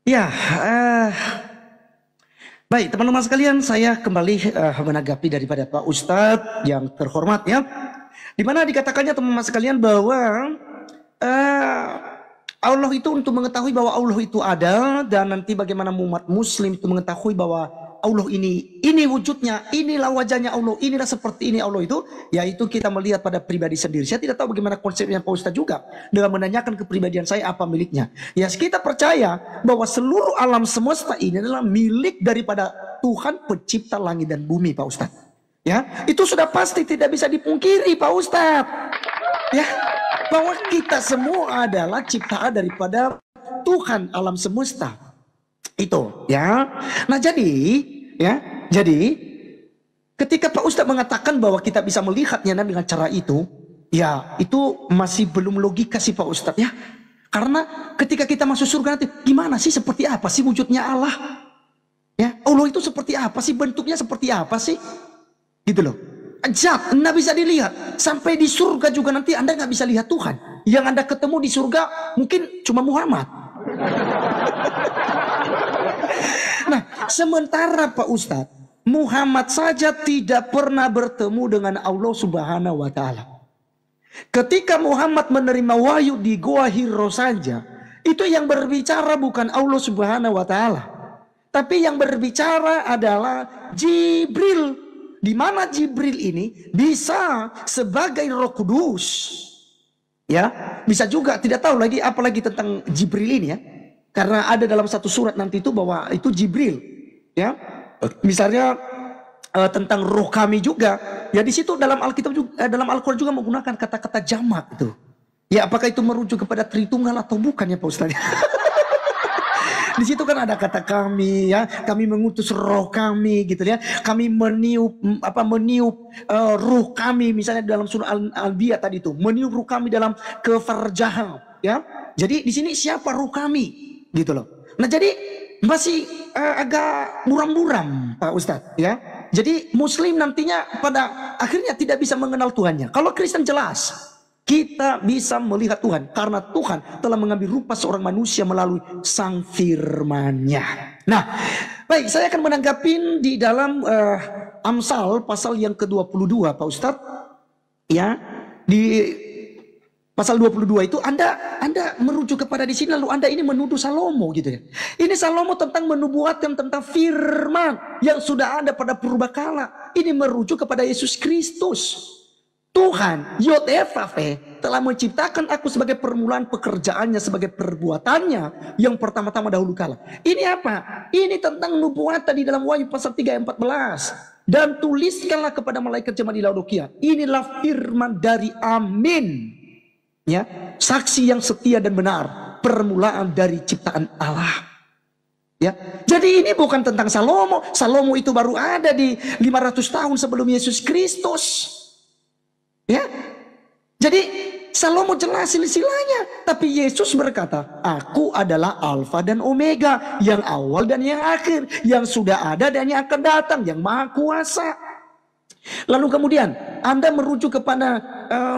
Ya, baik teman-teman sekalian, saya kembali menanggapi daripada Pak Ustadz yang terhormat ya. Di mana dikatakannya teman-teman sekalian bahwa eh, Allah itu untuk mengetahui bahwa Allah itu ada, dan nanti bagaimana umat muslim itu mengetahui bahwa Allah ini wujudnya, inilah wajahnya Allah, inilah seperti ini Allah itu, yaitu kita melihat pada pribadi sendiri. Saya tidak tahu bagaimana konsepnya Pak Ustadz juga dengan menanyakan kepribadian saya apa miliknya. Ya, kita percaya bahwa seluruh alam semesta ini adalah milik daripada Tuhan pencipta langit dan bumi, Pak Ustadz. Ya, itu sudah pasti tidak bisa dipungkiri, Pak Ustadz. Ya, bahwa kita semua adalah ciptaan daripada Tuhan alam semesta. Itu, ya. Nah, ya, jadi ketika Pak Ustadz mengatakan bahwa kita bisa melihatnya dengan cara itu, ya, itu masih belum logika sih Pak Ustadz ya. Karena ketika kita masuk surga nanti, gimana sih, seperti apa sih wujudnya Allah? Ya, Allah itu seperti apa sih, bentuknya seperti apa sih? Gitu loh. Zat, nggak bisa dilihat. Sampai di surga juga nanti Anda nggak bisa lihat Tuhan. Yang Anda ketemu di surga mungkin cuma Muhammad. Nah, sementara Pak Ustadz, Muhammad saja tidak pernah bertemu dengan Allah Subhanahu wa Ta'ala. Ketika Muhammad menerima wahyu di Gua Hiro saja, itu yang berbicara bukan Allah Subhanahu wa Ta'ala, tapi yang berbicara adalah Jibril. Di mana Jibril ini bisa sebagai Roh Kudus. Ya, bisa juga tidak tahu lagi apalagi tentang Jibril ini ya. Karena ada dalam satu surat nanti itu bahwa itu Jibril, ya. Misalnya tentang roh kami juga, ya di situ dalam Alkitab juga, dalam Al-Qur'an juga menggunakan kata-kata jamak itu. Ya, apakah itu merujuk kepada Tritunggal atau bukan ya Pak Ustaz? Di situ kan ada kata kami ya, kami mengutus roh kami gitu ya. Kami meniup ruh kami, misalnya dalam surah Al-Anbiya tadi itu, meniup ruh kami dalam kefarjahan ya. Jadi di sini siapa ruh kami gitu loh. Nah, jadi masih agak buram-buram Pak Ustadz ya. Jadi muslim nantinya pada akhirnya tidak bisa mengenal Tuhannya. Kalau Kristen jelas kita bisa melihat Tuhan karena Tuhan telah mengambil rupa seorang manusia melalui sang firman-Nya. Nah, baik, saya akan menanggapi di dalam Amsal pasal yang ke-22 Pak Ustadz. Ya, di pasal 22 itu Anda merujuk kepada di sini, lalu Anda ini menuduh Salomo gitu ya. Ini Salomo tentang menubuatkan tentang firman yang sudah ada pada purbakala. Ini merujuk kepada Yesus Kristus. Tuhan Yod-Heh-Vaveh telah menciptakan aku sebagai permulaan pekerjaannya, sebagai perbuatannya yang pertama-tama dahulu kala. Ini apa? Ini tentang nubuatan di dalam Wahyu pasal 3 ayat 14. Dan tuliskanlah kepada malaikat jemaat di Laodikia, inilah firman dari Amin, ya, saksi yang setia dan benar, permulaan dari ciptaan Allah. Ya, jadi ini bukan tentang Salomo. Salomo itu baru ada di 500 tahun sebelum Yesus Kristus. Ya, jadi Salomo jelas silsilahnya, tapi Yesus berkata, aku adalah Alfa dan Omega, yang awal dan yang akhir, yang sudah ada dan yang akan datang, yang maha kuasa. Lalu kemudian Anda merujuk kepada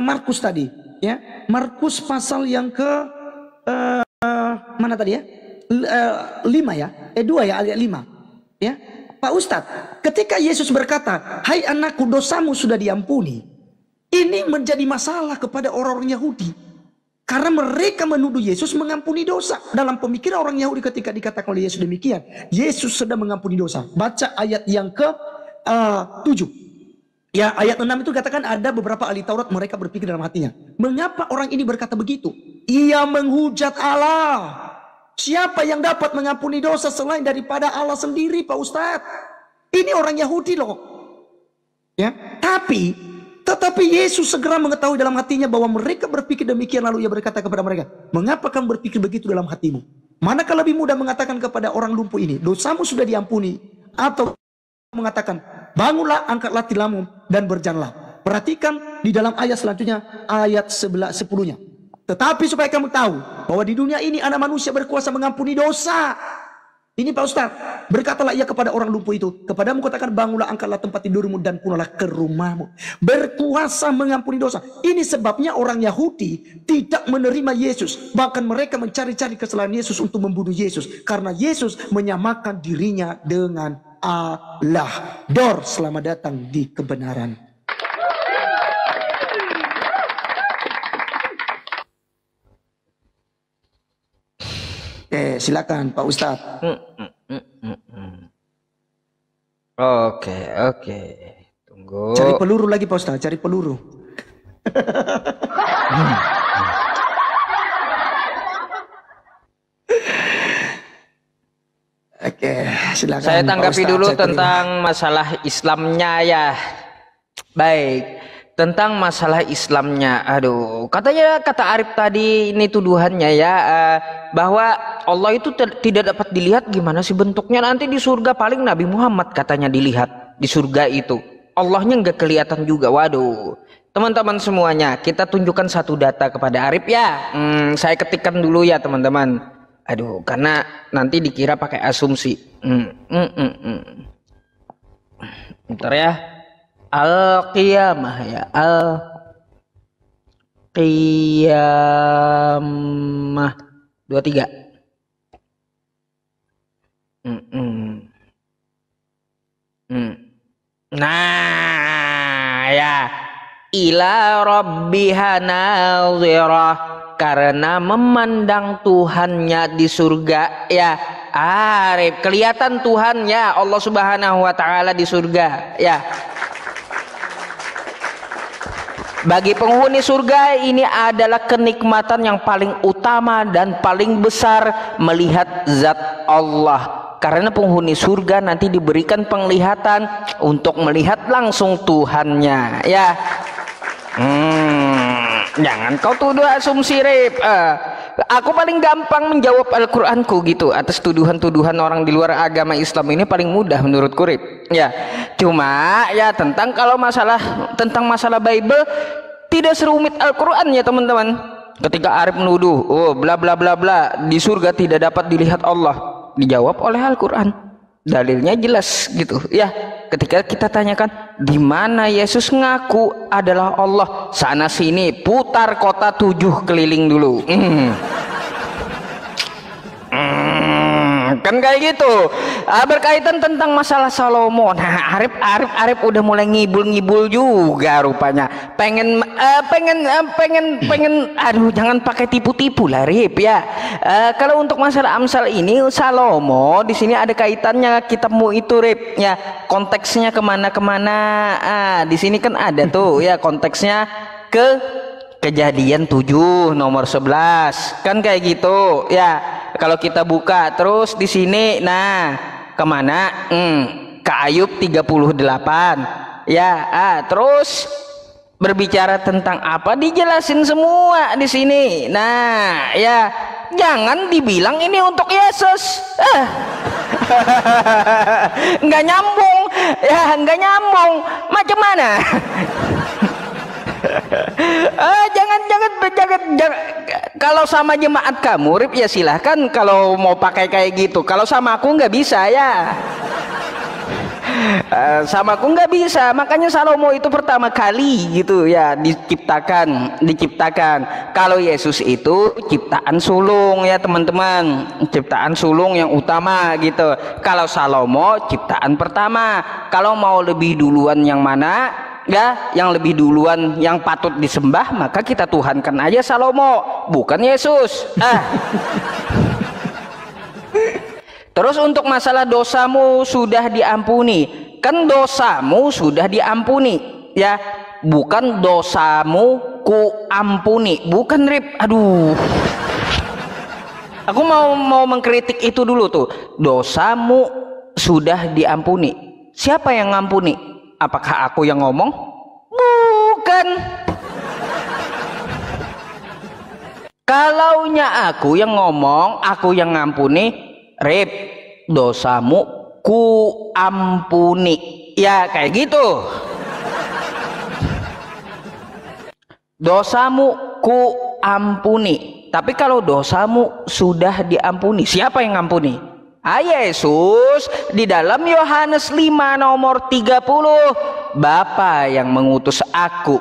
Markus tadi, ya, Markus pasal yang ke mana tadi ya, 5 ya, 2 ya, ayat 5 ya. Pak Ustadz, ketika Yesus berkata, hai anakku, dosamu sudah diampuni, ini menjadi masalah kepada orang-orang Yahudi. Karena mereka menuduh Yesus mengampuni dosa. Dalam pemikiran orang Yahudi ketika dikatakan oleh Yesus demikian, Yesus sedang mengampuni dosa. Baca ayat yang ke-7. Ya, ayat 6 itu katakan ada beberapa ahli Taurat, mereka berpikir dalam hatinya, mengapa orang ini berkata begitu? Ia menghujat Allah. Siapa yang dapat mengampuni dosa selain daripada Allah sendiri, Pak Ustadz? Ini orang Yahudi loh. Ya, tetapi Yesus segera mengetahui dalam hatinya bahwa mereka berpikir demikian, lalu ia berkata kepada mereka, mengapa kamu berpikir begitu dalam hatimu? Manakah lebih mudah mengatakan kepada orang lumpuh ini, dosamu sudah diampuni, atau mengatakan, bangunlah, angkatlah tilammu dan berjalanlah. Perhatikan di dalam ayat selanjutnya, ayat 10-nya. Tetapi supaya kamu tahu bahwa di dunia ini anak manusia berkuasa mengampuni dosa. Ini Pak Ustadz, berkatalah ia kepada orang lumpuh itu, kepadamu katakan bangunlah, angkatlah tempat tidurmu dan pulanglah ke rumahmu. Berkuasa mengampuni dosa. Ini sebabnya orang Yahudi tidak menerima Yesus. Bahkan mereka mencari-cari kesalahan Yesus untuk membunuh Yesus. Karena Yesus menyamakan dirinya dengan Allah. Dor, selamat datang di kebenaran. Silakan Pak Ustadz. Oke. Tunggu. Cari peluru lagi Pak Ustadz, cari peluru. Oke, silakan. Saya tanggapi dulu saya tentang masalah Islamnya ya. Baik. Tentang masalah Islamnya, aduh, katanya kata Arif tadi ini tuduhannya ya, bahwa Allah itu tidak dapat dilihat. Gimana sih bentuknya? Nanti di surga paling Nabi Muhammad katanya dilihat di surga itu. Allahnya nggak kelihatan juga. Waduh, teman-teman semuanya, kita tunjukkan satu data kepada Arif ya. Saya ketikkan dulu ya teman-teman. Aduh, karena nanti dikira pakai asumsi. Bentar ya. Al-Qiyamah ya, Al-Qiyamah 23. Nah ya, ila rabbiha nazirah, karena memandang Tuhannya di surga ya. Arif, kelihatan Tuhannya Allah Subhanahu wa taala di surga ya. Bagi penghuni surga ini adalah kenikmatan yang paling utama dan paling besar melihat zat Allah. Karena penghuni surga nanti diberikan penglihatan untuk melihat langsung Tuhannya ya. Jangan kau tuduh asumsi Rip. Aku paling gampang menjawab Al-Qur'anku gitu atas tuduhan-tuduhan orang di luar agama Islam ini, paling mudah menurutku Rip. Ya, cuma ya tentang masalah Bible tidak serumit Al-Qur'an ya teman-teman. Ketika Arif menuduh, oh bla bla bla bla, di surga tidak dapat dilihat Allah, dijawab oleh Al-Qur'an. Dalilnya jelas gitu ya. Ketika kita tanyakan di mana Yesus ngaku adalah Allah, sana sini putar kota 7 keliling dulu. Kan kayak gitu. Berkaitan tentang masalah Salomo. Nah, Arif udah mulai ngibul juga rupanya. Pengen aduh, jangan pakai tipu-tipu lah Rip ya. Kalau untuk masalah Amsal ini, Salomo di sini ada kaitannya kitabmu itu Rip ya. Konteksnya kemana-kemana. Di sini kan ada tuh ya konteksnya ke Kejadian 7 nomor 11 kan kayak gitu ya. Kalau kita buka terus di sini, nah kemana? Ke Ayub 38 ya. Terus berbicara tentang apa? Dijelasin semua di sini. Nah ya, jangan dibilang ini untuk Yesus. Nggak nyambung ya, nggak nyambung. Macam mana? Jangan kalau sama jemaat kamu Rip ya silahkan kalau mau pakai kayak gitu. Kalau sama aku nggak bisa ya. Sama aku nggak bisa. Makanya Salomo itu pertama kali gitu ya diciptakan. Kalau Yesus itu ciptaan sulung ya teman-teman, ciptaan sulung yang utama gitu. Kalau Salomo ciptaan pertama. Kalau mau lebih duluan yang mana ya, yang lebih duluan yang patut disembah, maka kita tuhankan aja Salomo, bukan Yesus. Terus untuk masalah dosamu sudah diampuni, kan dosamu sudah diampuni ya, bukan dosamu ku ampuni, bukan Rip. Aduh, aku mau mengkritik itu dulu tuh. Dosamu sudah diampuni, siapa yang ngampuni? Apakah aku yang ngomong? Bukan. Kalaunya aku yang ngomong, aku yang ngampuni, Rip, dosamu ku ampuni. Ya kayak gitu. Dosamu ku ampuni. Tapi kalau dosamu sudah diampuni, siapa yang ngampuni? Yesus di dalam Yohanes 5 nomor 30, Bapa yang mengutus aku.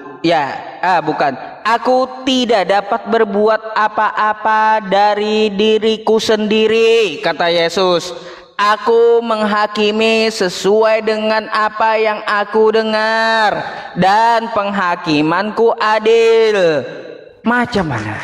Bukan. Aku tidak dapat berbuat apa-apa dari diriku sendiri, kata Yesus. Aku menghakimi sesuai dengan apa yang aku dengar, dan penghakimanku adil. Macam mana?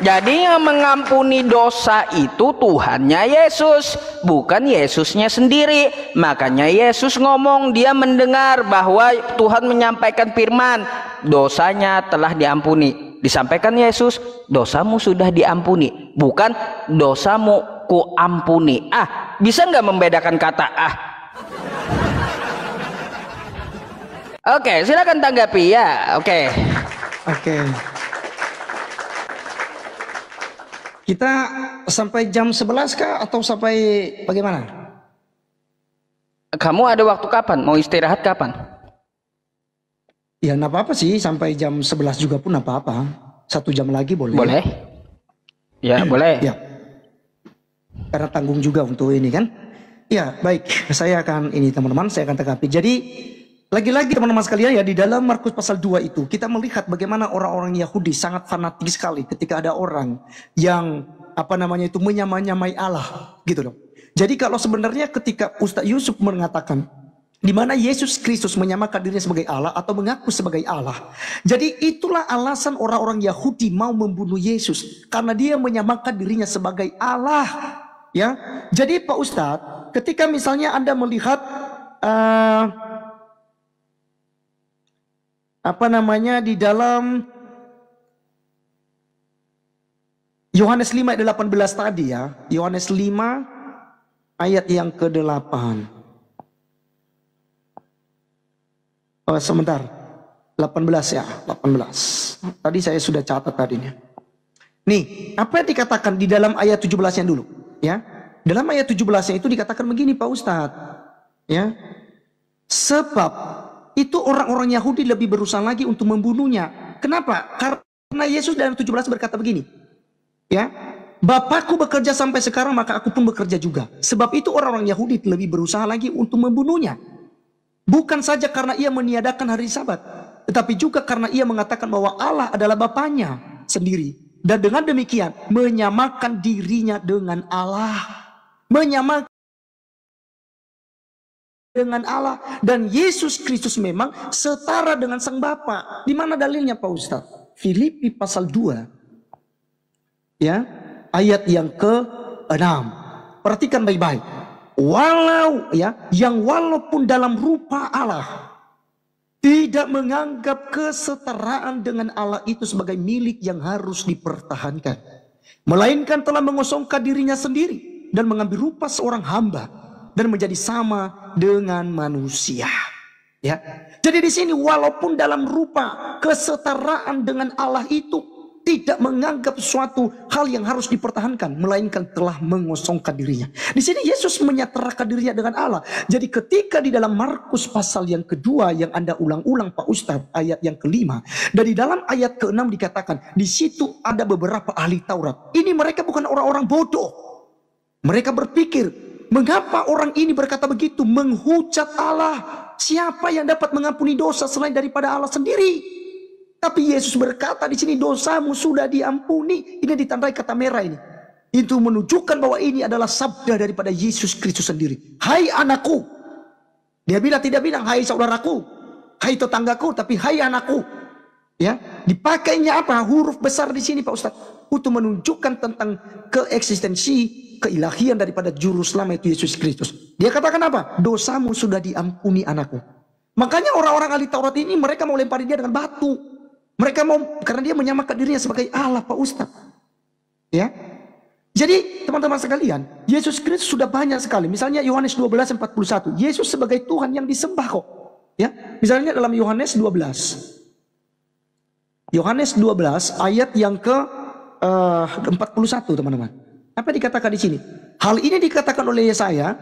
Jadi yang mengampuni dosa itu Tuhannya Yesus, bukan Yesusnya sendiri. Makanya Yesus ngomong, dia mendengar bahwa Tuhan menyampaikan firman, dosanya telah diampuni. Disampaikan Yesus, dosamu sudah diampuni, bukan dosamu ku ampuni. Bisa nggak membedakan kata Oke, silakan tanggapi ya. Oke. Kita sampai jam 11 kah atau sampai bagaimana? Kamu ada waktu kapan? Mau istirahat kapan? Ya nggak apa-apa sih, sampai jam 11 juga pun nggak apa-apa. 1 jam lagi boleh. Boleh. Ya boleh. Ya. Karena tanggung juga untuk ini kan. Ya baik, saya akan ini teman-teman, saya akan tanggapi. Jadi lagi-lagi teman-teman sekalian ya, di dalam Markus pasal 2 itu kita melihat bagaimana orang-orang Yahudi sangat fanatik sekali ketika ada orang yang menyamai Allah gitu loh. Jadi kalau sebenarnya ketika Ustadz Yusuf mengatakan di mana Yesus Kristus menyamakan dirinya sebagai Allah atau mengaku sebagai Allah. Jadi itulah alasan orang-orang Yahudi mau membunuh Yesus, karena dia menyamakan dirinya sebagai Allah. Ya. Jadi Pak Ustadz, ketika misalnya Anda melihat di dalam Yohanes 5 ayat 18 tadi ya. Yohanes 5 ayat yang ke-8. Sebentar. 18 ya, 18. Tadi saya sudah catat tadinya. Nih, apa yang dikatakan di dalam ayat 17-nya dulu, ya. Dalam ayat 17-nya itu dikatakan begini Pak Ustadz, ya. Sebab itu orang-orang Yahudi lebih berusaha lagi untuk membunuhnya. Kenapa? Karena Yesus dalam 17 berkata begini. Ya, Bapakku bekerja sampai sekarang, maka aku pun bekerja juga. Sebab itu orang-orang Yahudi lebih berusaha lagi untuk membunuhnya. Bukan saja karena ia meniadakan hari Sabat, tetapi juga karena ia mengatakan bahwa Allah adalah Bapaknya sendiri. Dan dengan demikian menyamakan dirinya dengan Allah. Menyamakan dengan Allah, dan Yesus Kristus memang setara dengan Sang Bapa. Di mana dalilnya Pak Ustadz? Filipi pasal 2 ya, ayat yang ke-6. Perhatikan baik-baik. Walaupun dalam rupa Allah, tidak menganggap kesetaraan dengan Allah itu sebagai milik yang harus dipertahankan, melainkan telah mengosongkan dirinya sendiri dan mengambil rupa seorang hamba dan menjadi sama dengan manusia. Ya. Jadi di sini walaupun dalam rupa kesetaraan dengan Allah itu tidak menganggap suatu hal yang harus dipertahankan, melainkan telah mengosongkan dirinya. Di sini Yesus menyatakan dirinya dengan Allah. Jadi ketika di dalam Markus pasal yang kedua yang Anda ulang-ulang Pak Ustadz, ayat yang kelima, dan di dalam ayat ke-6 dikatakan di situ ada beberapa ahli Taurat. Ini mereka bukan orang-orang bodoh. Mereka berpikir, mengapa orang ini berkata begitu, menghujat Allah? Siapa yang dapat mengampuni dosa selain daripada Allah sendiri? Tapi Yesus berkata di sini, dosamu sudah diampuni. Ini ditandai kata merah ini. Itu menunjukkan bahwa ini adalah sabda daripada Yesus Kristus sendiri. Hai anakku. Dia tidak bilang hai saudaraku, hai tetanggaku, tapi hai anakku. Ya, dipakainya apa? Huruf besar di sini Pak Ustadz, untuk menunjukkan tentang keeksistensi keilahian daripada juru selamat itu Yesus Kristus. Dia katakan apa? Dosamu sudah diampuni anakku. Makanya orang-orang ahli Taurat ini mereka mau lempari dia dengan batu. Mereka mau, karena dia menyamakan dirinya sebagai Allah Pak Ustadz. Ya. Jadi teman-teman sekalian, Yesus Kristus sudah banyak sekali. Misalnya Yohanes 12:41, Yesus sebagai Tuhan yang disembah kok. Ya. Misalnya dalam Yohanes 12. Yohanes 12 ayat yang ke 41 teman-teman. Apa dikatakan di sini? Hal ini dikatakan oleh Yesaya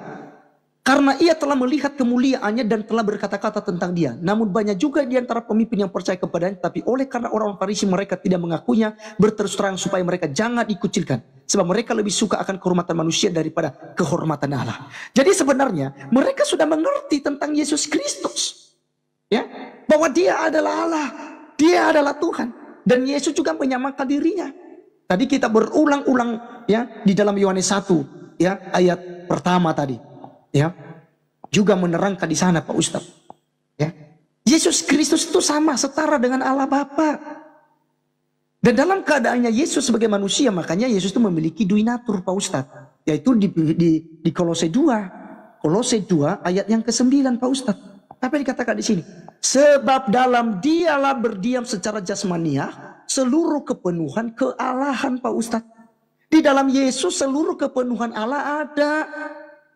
Karena ia telah melihat kemuliaannya dan telah berkata-kata tentang dia. Namun banyak juga di antara pemimpin yang percaya kepadanya. Tapi oleh karena orang Farisi mereka tidak mengakuinya, berterus terang supaya mereka jangan dikucilkan. Sebab mereka lebih suka akan kehormatan manusia daripada kehormatan Allah. Jadi sebenarnya mereka sudah mengerti tentang Yesus Kristus. Ya, bahwa dia adalah Allah. Dia adalah Tuhan. Dan Yesus juga menyamakan dirinya. Tadi kita berulang-ulang ya di dalam Yohanes 1 ya ayat pertama tadi. Ya, juga menerangkan di sana Pak Ustadz. Ya, Yesus Kristus itu sama setara dengan Allah Bapa. Dan dalam keadaannya Yesus sebagai manusia, makanya Yesus itu memiliki duinatur Pak Ustadz. Yaitu di Kolose 2. Kolose 2 ayat yang ke-9 Pak Ustadz. Apa yang dikatakan di sini? Sebab dalam dialah berdiam secara jasmaniah seluruh kepenuhan kealahan Pak Ustadz. Di dalam Yesus seluruh kepenuhan Allah ada.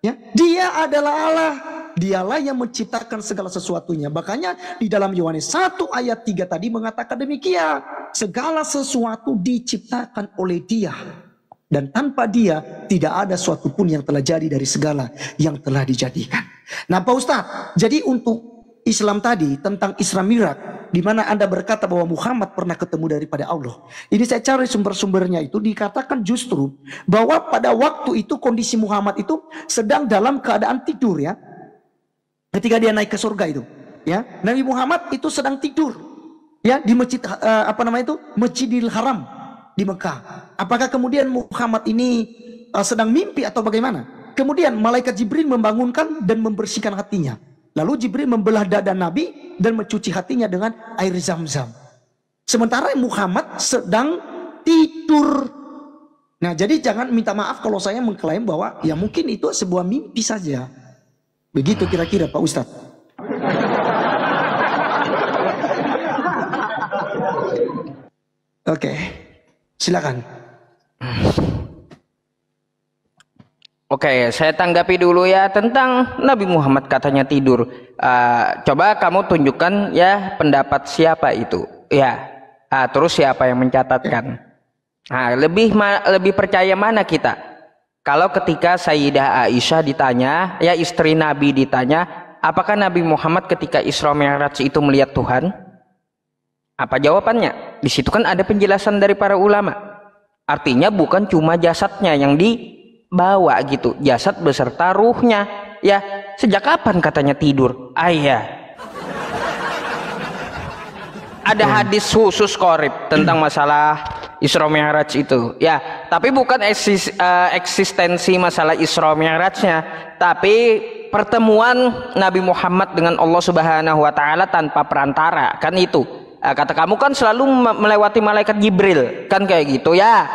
Ya, dia adalah Allah. Dialah yang menciptakan segala sesuatunya. Makanya di dalam Yohanes 1 ayat 3 tadi mengatakan demikian. Segala sesuatu diciptakan oleh dia. Dan tanpa dia tidak ada suatu pun yang telah jadi dari segala yang telah dijadikan. Nah Pak Ustadz, jadi untuk Islam tadi tentang Isra Mi'raj, di mana Anda berkata bahwa Muhammad pernah ketemu daripada Allah. Ini saya cari sumber-sumbernya itu dikatakan justru bahwa pada waktu itu kondisi Muhammad itu sedang dalam keadaan tidur ya. Ketika dia naik ke surga itu, ya. Nabi Muhammad itu sedang tidur ya di masjid Masjidil Haram di Mekah. Apakah kemudian Muhammad ini sedang mimpi atau bagaimana? Kemudian malaikat Jibril membangunkan dan membersihkan hatinya. Lalu Jibril membelah dada Nabi dan mencuci hatinya dengan air zam-zam. Sementara Muhammad sedang tidur. Nah jadi jangan minta maaf kalau saya mengklaim bahwa ya mungkin itu sebuah mimpi saja. Begitu kira-kira Pak Ustadz. Oke, silakan. Oke, saya tanggapi dulu ya tentang Nabi Muhammad katanya tidur. Coba kamu tunjukkan ya pendapat siapa itu. Ya, terus siapa yang mencatatkan. Lebih percaya mana kita? Kalau ketika Sayyidah Aisyah ditanya, ya istri Nabi ditanya, apakah Nabi Muhammad ketika Isra Mi'raj itu melihat Tuhan? Apa jawabannya? Di situ kan ada penjelasan dari para ulama. Artinya bukan cuma jasadnya yang dibawa gitu, jasad beserta ruhnya. Ya, sejak kapan katanya tidur? Ada hadis khusus Qorib tentang masalah Isra Mi'raj itu. Ya, tapi bukan eksistensi masalah Isra Mi'rajnya, tapi pertemuan Nabi Muhammad dengan Allah Subhanahu wa taala tanpa perantara. Kan itu. Kata kamu kan selalu melewati malaikat Jibril, kan kayak gitu ya.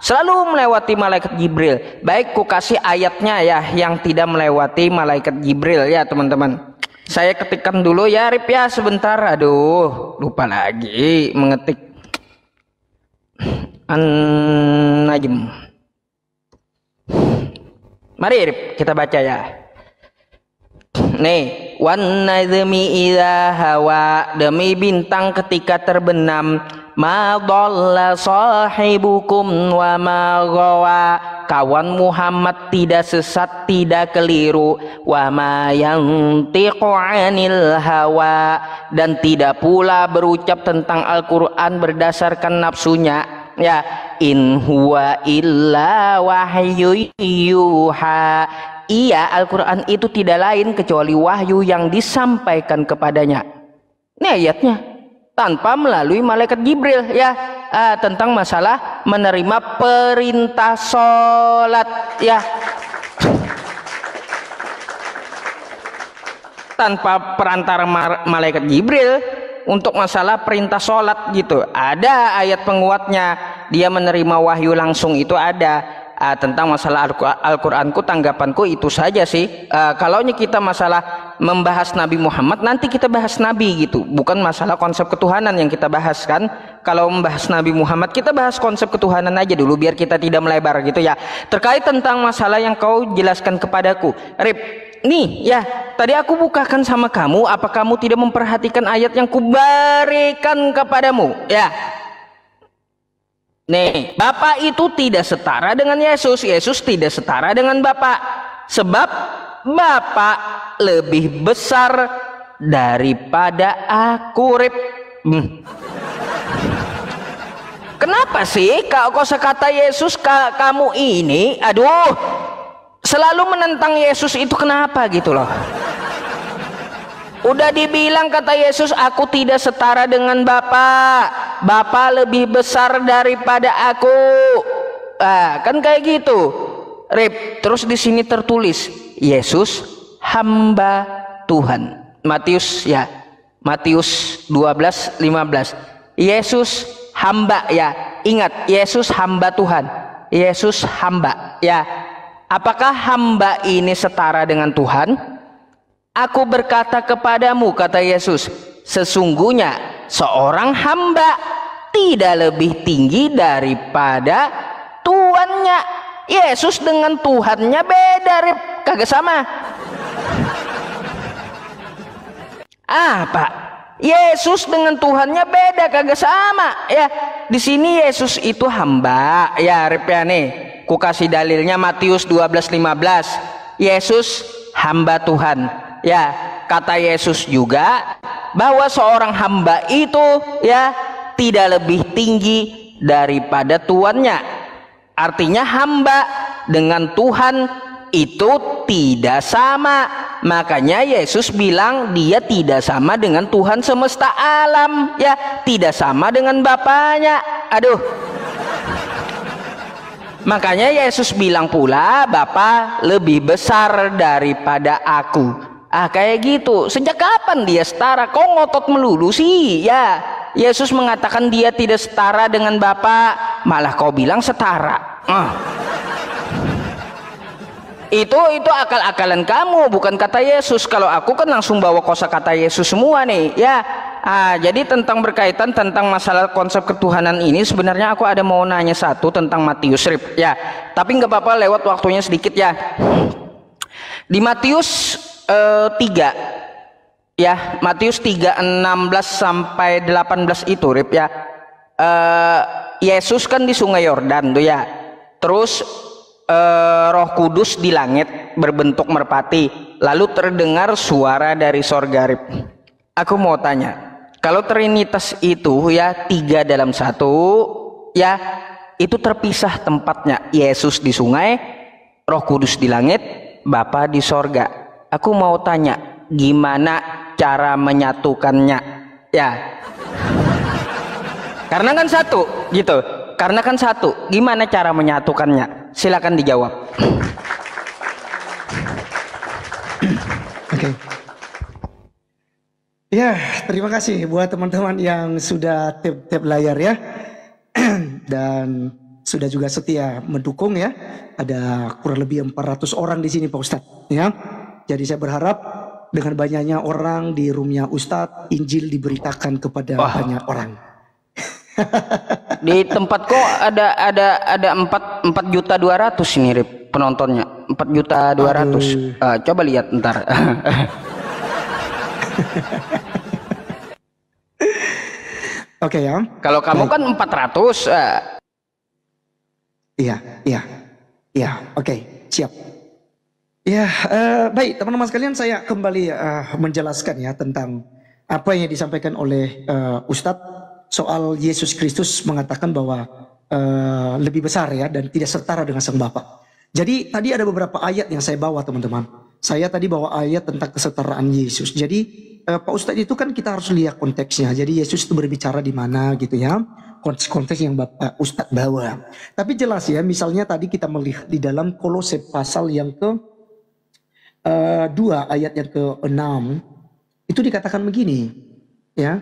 Selalu melewati malaikat Jibril. Baik, ku kasih ayatnya ya yang tidak melewati malaikat Jibril ya teman-teman. Saya ketikkan dulu ya Rip ya sebentar. Aduh, lupa lagi mengetik. An-Najm. Mari Rip kita baca ya. Nih, wan najmi idza hawa, demi bintang ketika terbenam, ma dhalla sahibukum wa ma ghawa, kawan Muhammad tidak sesat, tidak keliru, wa ma yantiqu 'anil hawa, dan tidak pula berucap tentang Al-Qur'an berdasarkan nafsunya. Ya, in huwa illa wahyu yuha. Iya, Al-Quran itu tidak lain kecuali wahyu yang disampaikan kepadanya. Ini ayatnya. Tanpa melalui malaikat Jibril ya. Tentang masalah menerima perintah sholat ya. Tanpa perantara malaikat Jibril untuk masalah perintah sholat gitu. Ada ayat penguatnya. Dia menerima wahyu langsung itu ada. Tentang masalah Al-Quranku, tanggapanku itu saja sih. Kalau kita masalah membahas Nabi Muhammad, nanti kita bahas Nabi gitu, bukan masalah konsep ketuhanan yang kita bahas kan. Kalau membahas Nabi Muhammad, kita bahas konsep ketuhanan aja dulu biar kita tidak melebar gitu ya. Terkait tentang masalah yang kau jelaskan kepadaku, Rip, nih ya, tadi aku bukakan sama kamu, apa kamu tidak memperhatikan ayat yang kuberikan kepadamu ya? Nih, Bapak itu tidak setara dengan Yesus, Yesus tidak setara dengan Bapak. Sebab Bapa lebih besar daripada aku, Rip. Kenapa sih kata Yesus kamu ini, aduh, selalu menentang Yesus itu kenapa gitu loh? Udah dibilang kata Yesus, aku tidak setara dengan Bapa. Bapa lebih besar daripada aku. Kan kayak gitu, Rip. Terus di sini tertulis Yesus hamba Tuhan. Matius 12:15. Yesus hamba ya. Ingat, Yesus hamba Tuhan. Yesus hamba ya. Apakah hamba ini setara dengan Tuhan? Aku berkata kepadamu, kata Yesus, sesungguhnya seorang hamba tidak lebih tinggi daripada tuannya. Yesus dengan Tuhannya beda, Rip. Kagak sama. Pak, Yesus dengan Tuhannya beda, kagak sama ya. Di sini Yesus itu hamba ya, Rip ya nih. Ku kasih dalilnya Matius 12:15. Yesus hamba Tuhan. Ya, kata Yesus juga bahwa seorang hamba itu ya tidak lebih tinggi daripada tuannya. Artinya hamba dengan Tuhan itu tidak sama. Makanya Yesus bilang dia tidak sama dengan Tuhan semesta alam ya, tidak sama dengan Bapaknya. Aduh. Makanya Yesus bilang pula Bapa lebih besar daripada aku. Kayak gitu. Sejak kapan dia setara? Kok ngotot melulu sih? Ya, Yesus mengatakan dia tidak setara dengan Bapa, malah kau bilang setara. Itu akal-akalan kamu, bukan kata Yesus. Kalau aku kan langsung bawa kosakata Yesus semua nih, ya. Jadi tentang berkaitan tentang masalah konsep ketuhanan ini, sebenarnya aku ada mau nanya satu tentang Matius, Rip, ya. Tapi nggak apa-apa, lewat waktunya sedikit ya. Di Matius 3 ya, Matius 3:16 sampai 18 itu, Rip ya. Yesus kan di Sungai Yordan tuh ya. Terus Roh Kudus di langit berbentuk merpati, lalu terdengar suara dari sorga, Rip. Aku mau tanya, kalau Trinitas itu ya 3 dalam 1 ya, itu terpisah tempatnya. Yesus di sungai, Roh Kudus di langit, Bapa di sorga. Aku mau tanya, gimana cara menyatukannya? Ya, karena kan satu, gitu. Karena kan satu, gimana cara menyatukannya? Silakan dijawab. Oke. Ya, terima kasih buat teman-teman yang sudah tap layar ya. Dan sudah juga setia mendukung ya. Ada kurang lebih 400 orang di sini Pak Ustadz ya. Jadi saya berharap dengan banyaknya orang di roomnya Ustadz, Injil diberitakan kepada banyak orang. Di tempatku ada 4.200.000 ini, Rip, penontonnya. 4.200.000. Coba lihat ntar. Oke ya. Kalau kamu kan 400. Iya. Oke, siap. Ya, baik teman-teman sekalian, saya kembali menjelaskan ya tentang apa yang disampaikan oleh Ustadz soal Yesus Kristus mengatakan bahwa lebih besar ya dan tidak setara dengan Sang Bapa. Jadi tadi ada beberapa ayat yang saya bawa teman-teman. Saya tadi bawa ayat tentang kesetaraan Yesus. Jadi Pak Ustadz itu kan kita harus lihat konteksnya. Jadi Yesus itu berbicara di mana gitu ya. Konteks yang Bapak Ustadz bawa. Tapi jelas ya, misalnya tadi kita melihat di dalam Kolose pasal yang ke 2 ayat yang ke-6 itu dikatakan begini ya.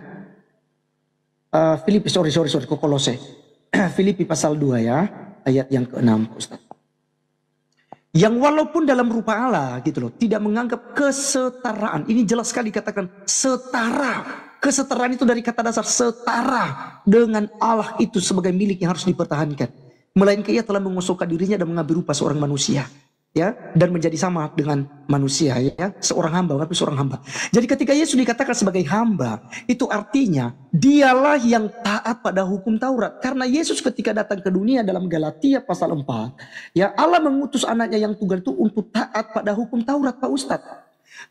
Filipi ke Kolose. Filipi pasal 2 ya, ayat yang ke-6 Ustaz. Yang walaupun dalam rupa Allah gitu loh, tidak menganggap kesetaraan. Ini jelas sekali katakan setara. Kesetaraan itu dari kata dasar setara dengan Allah itu sebagai milik yang harus dipertahankan. Melainkan ia telah mengosokkan dirinya dan mengambil rupa seorang manusia. ya, dan menjadi sama dengan manusia, ya, seorang hamba, tapi seorang hamba. Jadi ketika Yesus dikatakan sebagai hamba, itu artinya dialah yang taat pada hukum Taurat. Karena Yesus ketika datang ke dunia dalam Galatia pasal 4, ya, Allah mengutus anaknya yang tunggal itu untuk taat pada hukum Taurat, Pak Ustadz.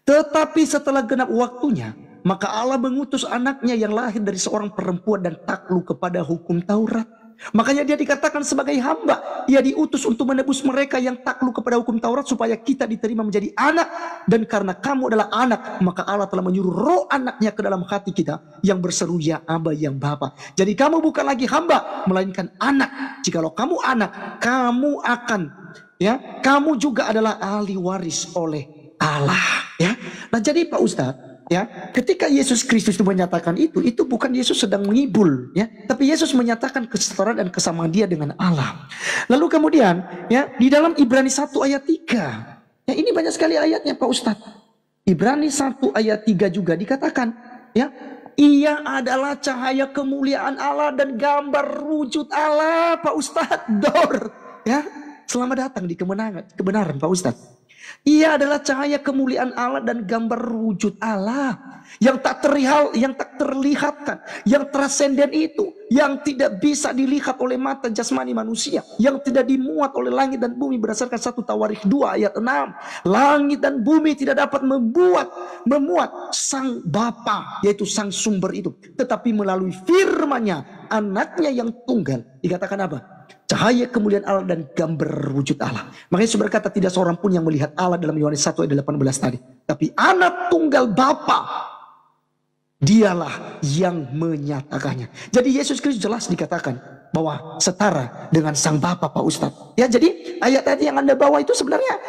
Tetapi setelah genap waktunya, maka Allah mengutus anaknya yang lahir dari seorang perempuan dan takluk kepada hukum Taurat. Makanya dia dikatakan sebagai hamba. Ia diutus untuk menebus mereka yang takluk kepada hukum Taurat supaya kita diterima menjadi anak. Dan karena kamu adalah anak, maka Allah telah menyuruh roh anaknya ke dalam hati kita yang berseru ya Aba, yang Bapa. Jadi kamu bukan lagi hamba, melainkan anak. Jikalau kamu anak, kamu akan, ya, kamu juga adalah ahli waris oleh Allah, ya. Nah, jadi Pak Ustadz, ya, ketika Yesus Kristus itu menyatakan itu bukan Yesus sedang menghibur, ya, tapi Yesus menyatakan kesetaraan dan kesamaan dia dengan Allah. Lalu kemudian, ya, di dalam Ibrani 1 ayat 3, ya, ini banyak sekali ayatnya Pak Ustadz. Ibrani 1 ayat 3 juga dikatakan, ya, ia adalah cahaya kemuliaan Allah dan gambar wujud Allah, Pak Ustadz. Dor, ya, selamat datang di kebenaran Pak Ustadz. Ia adalah cahaya kemuliaan Allah dan gambar wujud Allah yang tak terlihatkan, yang transenden itu, yang tidak bisa dilihat oleh mata jasmani manusia, yang tidak dimuat oleh langit dan bumi berdasarkan 1 Tawarikh 2 ayat 6. Langit dan bumi tidak dapat memuat sang Bapa, yaitu sang sumber itu, tetapi melalui firman-Nya, anaknya yang tunggal, dikatakan apa? Cahaya kemuliaan Allah dan gambar wujud Allah. Makanya Yesus berkata tidak seorang pun yang melihat Allah dalam Yohanes 1 ayat 18 tadi. Tapi anak tunggal Bapa, dialah yang menyatakannya. Jadi Yesus Kristus jelas dikatakan bahwa setara dengan sang Bapa, Pak Ustadz. Ya, jadi ayat-ayat yang Anda bawa itu sebenarnya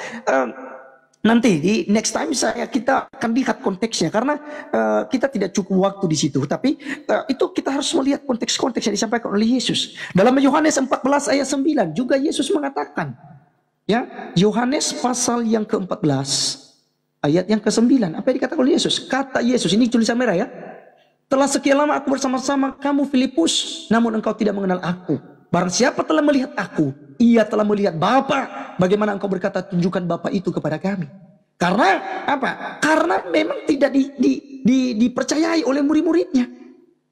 nanti di next time kita akan lihat konteksnya, karena kita tidak cukup waktu di situ. Tapi itu kita harus melihat konteks-konteks yang disampaikan oleh Yesus. Dalam Yohanes 14 ayat 9 juga Yesus mengatakan, ya, Yohanes pasal yang ke-14 ayat yang ke-9, apa yang dikatakan oleh Yesus? Kata Yesus, ini tulisan merah, ya. Telah sekian lama aku bersama-sama kamu Filipus, namun engkau tidak mengenal aku. Barang siapa telah melihat aku, ia telah melihat Bapa. Bagaimana engkau berkata tunjukkan Bapa itu kepada kami? Karena apa? Karena memang tidak dipercayai oleh murid-muridnya.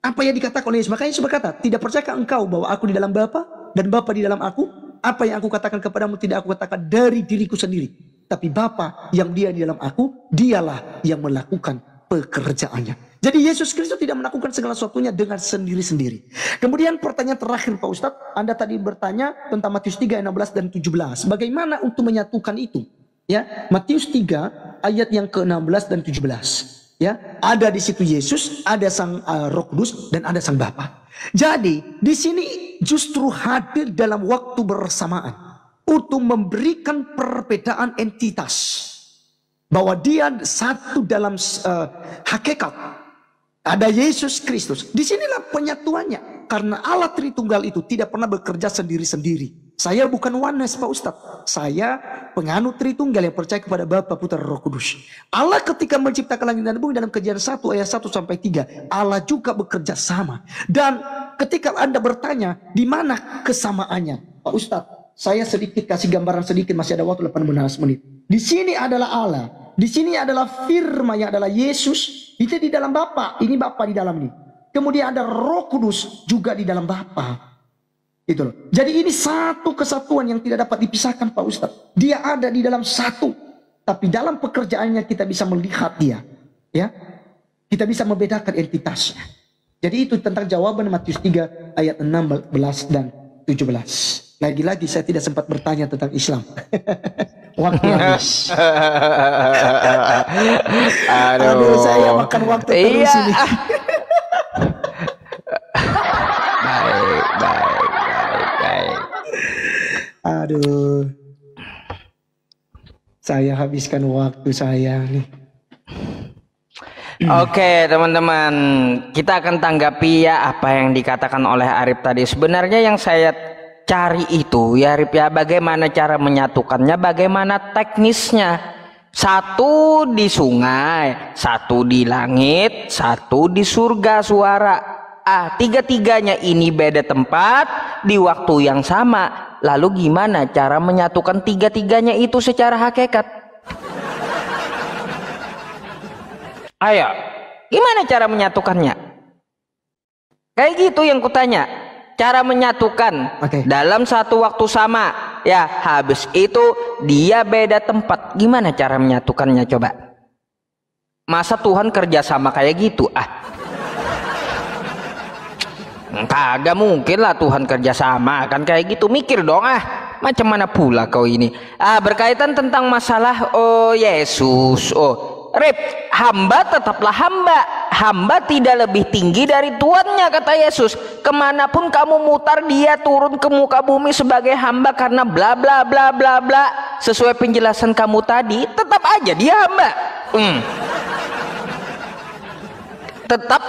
Apa yang dikatakan oleh Yesus? Makanya Yesus berkata, tidak percayakah engkau bahwa aku di dalam Bapa dan Bapa di dalam aku? Apa yang aku katakan kepadamu tidak aku katakan dari diriku sendiri, tapi Bapa yang dia di dalam aku, dialah yang melakukan pekerjaannya. Jadi Yesus Kristus tidak melakukan segala sesuatunya dengan sendiri-sendiri. Kemudian pertanyaan terakhir Pak Ustadz, Anda tadi bertanya tentang Matius 3 ayat 16 dan 17. Bagaimana untuk menyatukan itu? Ya, Matius 3 ayat yang ke-16 dan 17. Ya, ada di situ Yesus, ada sang Roh Kudus dan ada sang Bapa. Jadi di sini justru hadir dalam waktu bersamaan untuk memberikan perbedaan entitas, bahwa dia satu dalam hakikat. Ada Yesus Kristus. Disinilah penyatuannya. Karena Allah Tritunggal itu tidak pernah bekerja sendiri-sendiri. Saya bukan oneness Pak Ustadz. Saya penganut Tritunggal yang percaya kepada Bapa, Putra, Roh Kudus. Allah ketika menciptakan langit dan bumi dalam Kejadian 1 ayat 1 sampai 3. Allah juga bekerja sama. Dan ketika Anda bertanya di mana kesamaannya, Pak Ustadz, saya sedikit kasih gambaran sedikit, masih ada waktu 18 menit. Di sini adalah Allah. Di sini adalah firman yang adalah Yesus. Itu di dalam Bapa. Ini Bapa di dalam ini. Kemudian ada Roh Kudus juga di dalam Bapa. Itu loh. Jadi ini satu kesatuan yang tidak dapat dipisahkan Pak Ustadz. Dia ada di dalam satu. Tapi dalam pekerjaannya kita bisa melihat dia. Ya, kita bisa membedakan entitasnya. Jadi itu tentang jawaban Matius 3 ayat 16 dan 17. Lagi-lagi saya tidak sempat bertanya tentang Islam. Waktu habis. Aduh, saya makan waktu terus ini. Baik. Aduh, saya habiskan waktu saya nih. Oke teman-teman, kita akan tanggapi ya apa yang dikatakan oleh Arif tadi. Sebenarnya yang saya cari itu ya Arif ya, bagaimana cara menyatukannya, bagaimana teknisnya. Satu di sungai, satu di langit, satu di surga suara. Tiga-tiganya ini beda tempat di waktu yang sama Lalu gimana cara menyatukan tiga-tiganya itu secara hakikat? Ayo, gimana cara menyatukannya? Kayak gitu yang kutanya. Cara menyatukan dalam satu waktu sama. Ya, habis itu dia beda tempat. Gimana cara menyatukannya coba? Masa Tuhan kerja sama kayak gitu? Kagak mungkin lah Tuhan kerja sama kan kayak gitu. Mikir dong macam mana pula kau ini. Berkaitan tentang masalah Yesus. Rip, hamba tetaplah hamba. Hamba tidak lebih tinggi dari tuannya, kata Yesus. Kemanapun kamu mutar, dia turun ke muka bumi sebagai hamba karena bla bla bla bla bla. Sesuai penjelasan kamu tadi, tetap aja dia hamba. Tetap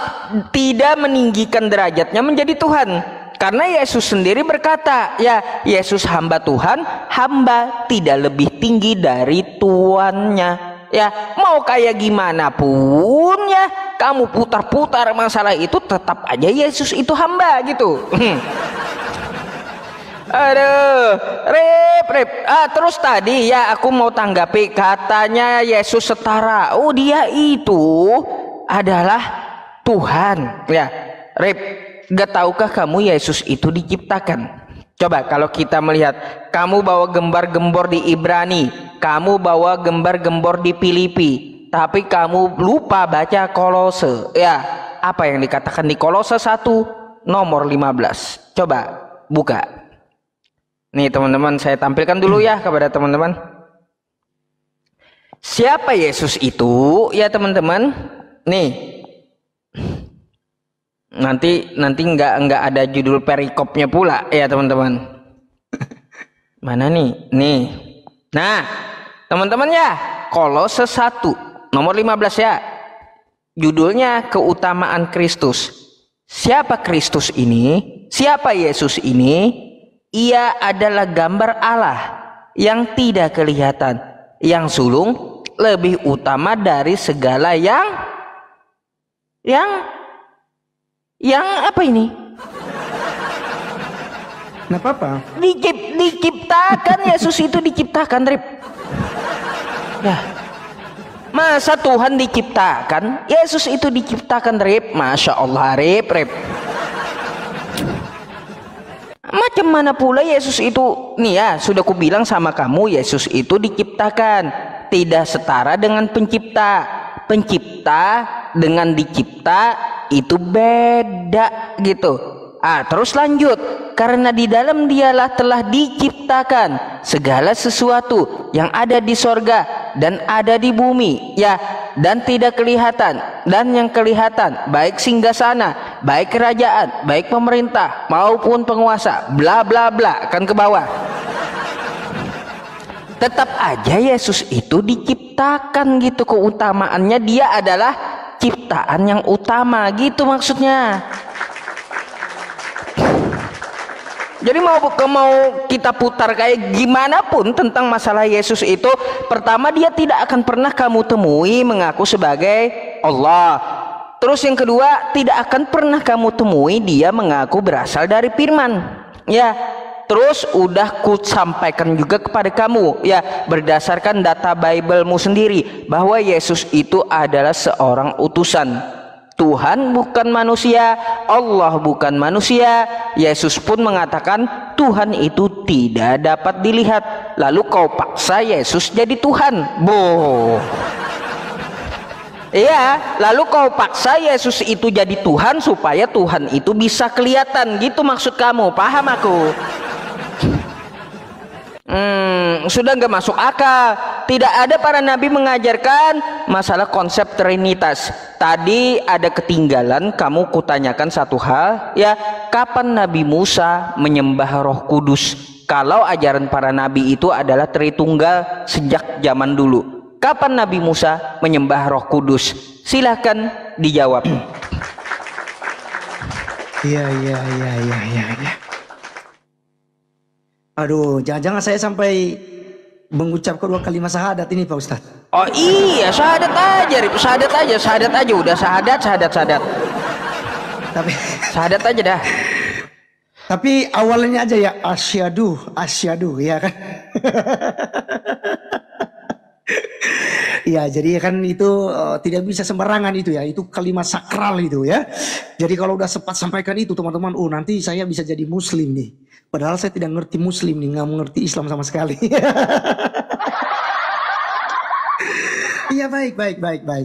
tidak meninggikan derajatnya menjadi Tuhan. Karena Yesus sendiri berkata, ya Yesus hamba Tuhan, hamba tidak lebih tinggi dari tuannya. Ya, mau kayak gimana pun ya, kamu putar-putar masalah itu, tetap aja Yesus itu hamba gitu. Aduh, Rip. Terus tadi ya aku mau tanggapi katanya Yesus setara. Dia itu adalah Tuhan. Ya, Rip, gak tahukah kamu Yesus itu diciptakan? Coba kalau kita melihat, kamu bawa gambar-gembor di Ibrani, kamu bawa gambar-gembor di Filipi, tapi kamu lupa baca Kolose. Ya, apa yang dikatakan di Kolose 1 nomor 15? Coba buka. Nih teman-teman, saya tampilkan dulu ya kepada teman-teman. Siapa Yesus itu? Ya teman-teman, nih. Nanti nggak ada judul perikopnya pula ya teman-teman. Mana nih? Nih. Nah, teman-teman ya, Kolose 1 nomor 15 ya. Judulnya keutamaan Kristus. Siapa Kristus ini? Siapa Yesus ini? Ia adalah gambar Allah yang tidak kelihatan, yang sulung, lebih utama dari segala yang apa ini? Nah, apa? Diciptakan. Yesus itu diciptakan, Rip. Ya. Masa Tuhan diciptakan? Yesus itu diciptakan, Rip. Masya Allah, Rip. Macam mana pula Yesus itu? Nih ya, sudah kubilang sama kamu, Yesus itu diciptakan. Tidak setara dengan pencipta. Pencipta dengan dicipta itu beda gitu. Terus lanjut, karena di dalam dialah telah diciptakan segala sesuatu yang ada di sorga dan ada di bumi, ya, dan tidak kelihatan dan yang kelihatan, baik singgasana, baik kerajaan, baik pemerintah maupun penguasa, bla bla bla, kan ke bawah. Tetap aja Yesus itu diciptakan gitu, keutamaannya dia adalah ciptaan yang utama gitu maksudnya. Jadi mau kita putar kayak gimana pun tentang masalah Yesus itu, pertama dia tidak akan pernah kamu temui mengaku sebagai Allah. Terus yang kedua, tidak akan pernah kamu temui dia mengaku berasal dari firman. Ya, terus udah ku sampaikan juga kepada kamu ya, berdasarkan data Bible-mu sendiri, bahwa Yesus itu adalah seorang utusan. Tuhan bukan manusia, Allah bukan manusia. Yesus pun mengatakan Tuhan itu tidak dapat dilihat. Lalu kau paksa Yesus jadi Tuhan. Iya, lalu kau paksa Yesus itu jadi Tuhan supaya Tuhan itu bisa kelihatan. Gitu maksud kamu, paham aku? Sudah nggak masuk akal. Tidak ada para nabi mengajarkan masalah konsep Trinitas. Tadi ada ketinggalan, kamu kutanyakan satu hal ya, kapan Nabi Musa menyembah Roh Kudus? Kalau ajaran para nabi itu adalah Tritunggal sejak zaman dulu, kapan Nabi Musa menyembah Roh Kudus? Silahkan dijawab. Iya. Aduh, jangan-jangan saya sampai mengucapkan 2 kalimat syahadat ini Pak Ustadz. Oh iya, syahadat aja, syahadat aja, udah syahadat. Tapi Syahadat aja dah. Tapi awalnya aja ya asyhadu, asyhadu ya kan. Ya, jadi kan itu tidak bisa sembarangan itu ya. Itu kalimat sakral itu ya. Jadi kalau udah sempat sampaikan itu teman-teman, oh nanti saya bisa jadi muslim nih. Padahal saya tidak ngerti muslim nih, nggak mengerti Islam sama sekali. Iya baik.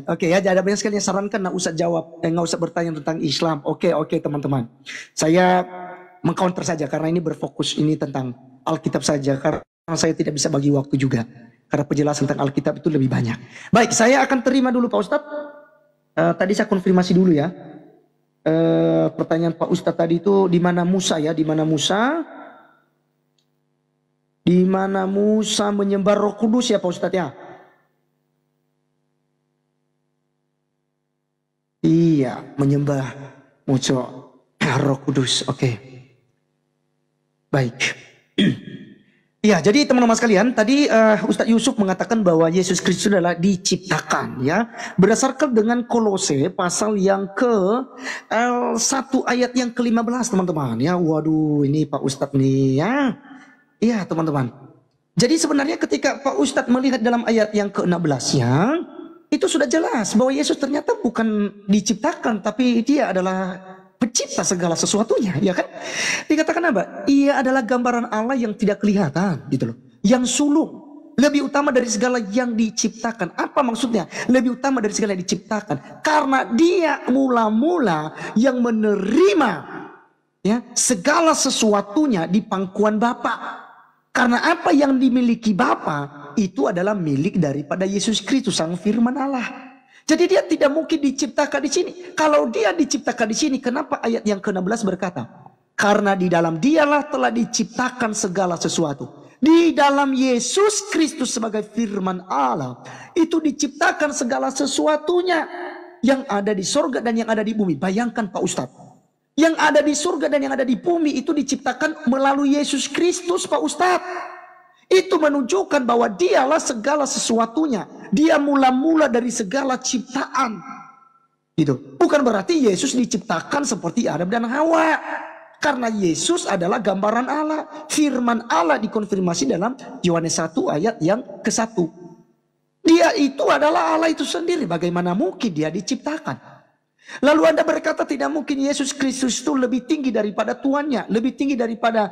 Oke ya, ada banyak sekali yang sarankan nggak usah jawab, nggak usah bertanya tentang Islam. Oke teman-teman. Saya mengcounter saja karena ini berfokus ini tentang Alkitab saja karena saya tidak bisa bagi waktu juga. Karena penjelasan tentang Alkitab itu lebih banyak. Baik, saya akan terima dulu Pak Ustadz. Tadi saya konfirmasi dulu ya. Pertanyaan Pak Ustadz tadi itu di mana Musa ya? Di mana Musa? Di mana Musa menyembah Roh Kudus ya Pak Ustadz ya? Iya, menyembah Musa Roh Kudus. Oke. Baik. Ya, jadi teman-teman sekalian, tadi Ustadz Yusuf mengatakan bahwa Yesus Kristus adalah diciptakan ya. Berdasarkan dengan Kolose pasal yang ke 1 ayat yang ke-15 teman-teman ya. Waduh, ini Pak Ustadz nih ya. Iya teman-teman. Jadi sebenarnya ketika Pak Ustadz melihat dalam ayat yang ke-16 ya, itu sudah jelas bahwa Yesus ternyata bukan diciptakan, tapi dia adalah pencipta segala sesuatunya, ya kan? Dikatakan apa? Ia adalah gambaran Allah yang tidak kelihatan, gitu loh. Yang sulung, lebih utama dari segala yang diciptakan. Apa maksudnya? Lebih utama dari segala yang diciptakan. Karena dia mula-mula yang menerima ya segala sesuatunya di pangkuan Bapa. Karena apa yang dimiliki Bapa itu adalah milik daripada Yesus Kristus, Sang Firman Allah. Jadi dia tidak mungkin diciptakan di sini. Kalau dia diciptakan di sini, kenapa ayat yang ke-16 berkata? Karena di dalam dialah telah diciptakan segala sesuatu. Di dalam Yesus Kristus sebagai firman Allah, itu diciptakan segala sesuatunya. Yang ada di surga dan yang ada di bumi. Bayangkan Pak Ustadz. Yang ada di surga dan yang ada di bumi itu diciptakan melalui Yesus Kristus Pak Ustadz. Itu menunjukkan bahwa dialah segala sesuatunya. Dia mula-mula dari segala ciptaan. Gitu. Bukan berarti Yesus diciptakan seperti Adam dan Hawa. Karena Yesus adalah gambaran Allah. Firman Allah dikonfirmasi dalam Yohanes 1 ayat yang ke-1. Dia itu adalah Allah itu sendiri. Bagaimana mungkin dia diciptakan? Lalu Anda berkata tidak mungkin Yesus Kristus itu lebih tinggi daripada Tuannya. Lebih tinggi daripada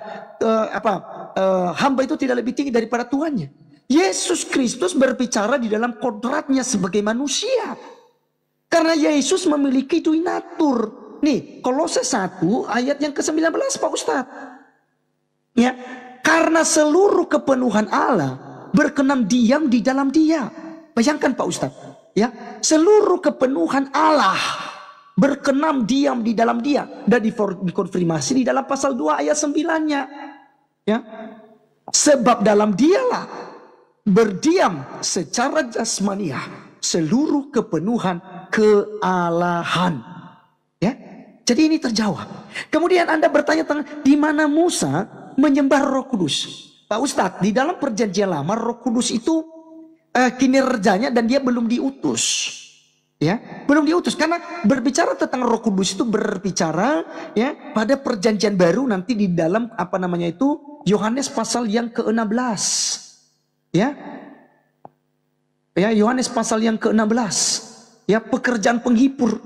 hamba itu tidak lebih tinggi daripada Tuannya. Yesus Kristus berbicara di dalam kodratnya sebagai manusia. Karena Yesus memiliki dui natur. Nih, Kolose 1 ayat yang ke-19 Pak Ustadz. Ya, karena seluruh kepenuhan Allah berkenan diam di dalam Dia. Bayangkan Pak Ustadz, ya, seluruh kepenuhan Allah berkenan diam di dalam Dia dan dikonfirmasi di dalam pasal 2 ayat 9-nya. Ya. Sebab dalam Dialah berdiam secara jasmaniah seluruh kepenuhan kealahan. Ya. Jadi ini terjawab. Kemudian Anda bertanya tentang di mana Musa menyembah Roh Kudus. Pak Ustadz, di dalam perjanjian lama Roh Kudus itu kinerjanya dan dia belum diutus. Ya, belum diutus karena berbicara tentang Roh Kudus itu berbicara ya pada perjanjian baru nanti di dalam apa namanya itu Yohanes pasal yang ke-16. Ya. Ya, Yohanes pasal yang ke-16. Ya, pekerjaan penghibur.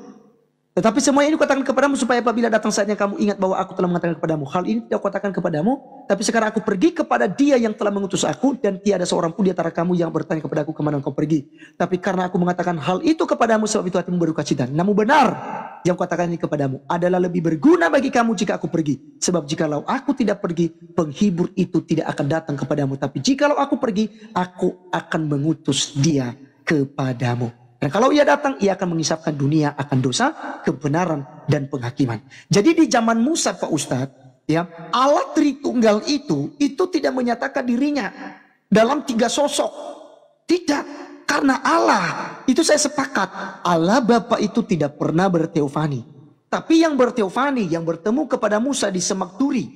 Tetapi semua ini katakan kepadamu supaya apabila datang saatnya kamu ingat bahwa aku telah mengatakan kepadamu. Hal ini tidak katakan kepadamu, tapi sekarang aku pergi kepada Dia yang telah mengutus aku dan tiada seorang pun di antara kamu yang bertanya kepadaku kemana engkau pergi. Tapi karena aku mengatakan hal itu kepadamu, sebab itu hatimu berduka cita. Namun benar yang katakan ini kepadamu adalah lebih berguna bagi kamu jika aku pergi. Sebab jikalau aku tidak pergi, penghibur itu tidak akan datang kepadamu. Tapi jikalau aku pergi, aku akan mengutus Dia kepadamu. Dan kalau ia datang, ia akan mengisapkan dunia akan dosa, kebenaran, dan penghakiman. Jadi di zaman Musa Pak Ustadz, ya, Allah Tritunggal itu tidak menyatakan dirinya dalam 3 sosok. Tidak, karena Allah, itu saya sepakat, Allah Bapa itu tidak pernah berteofani. Tapi yang berteofani, yang bertemu kepada Musa di Semak Duri,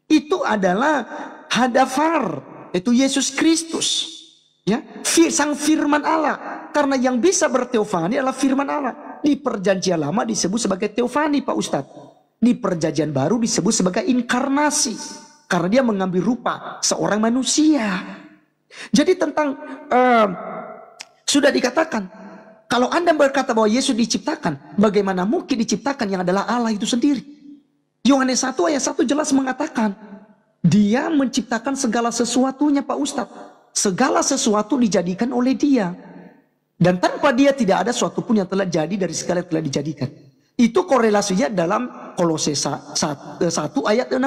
itu adalah Hadafar, itu Yesus Kristus. Ya, sang firman Allah. Karena yang bisa berteofani adalah firman Allah. Di perjanjian lama disebut sebagai teofani Pak Ustadz. di perjanjian baru disebut sebagai inkarnasi. Karena dia mengambil rupa seorang manusia. Jadi tentang sudah dikatakan, kalau Anda berkata bahwa Yesus diciptakan, bagaimana mungkin diciptakan yang adalah Allah itu sendiri? Yohanes 1 ayat 1 jelas mengatakan, dia menciptakan segala sesuatunya Pak Ustadz. Segala sesuatu dijadikan oleh dia. Dan tanpa dia tidak ada suatu pun yang telah jadi dari segala yang telah dijadikan. Itu korelasinya dalam Kolose 1 ayat 16.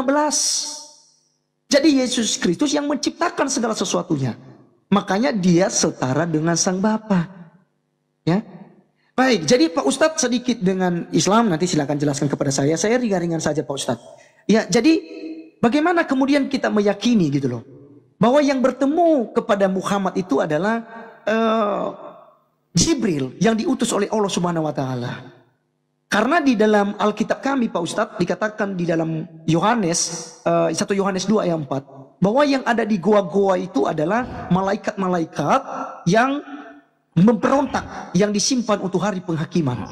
Jadi Yesus Kristus yang menciptakan segala sesuatunya. Makanya dia setara dengan Sang Bapa. Ya. Baik, jadi Pak Ustadz sedikit dengan Islam, nanti silakan jelaskan kepada saya. Saya ringan-ringan saja Pak Ustadz. Ya, jadi bagaimana kemudian kita meyakini gitu loh, bahwa yang bertemu kepada Muhammad itu adalah Jibril yang diutus oleh Allah Subhanahu wa taala. Karena di dalam Alkitab kami Pak Ustadz dikatakan di dalam Yohanes 1 Yohanes 2 ayat 4 bahwa yang ada di goa-goa itu adalah malaikat-malaikat yang memberontak, yang disimpan untuk hari penghakiman.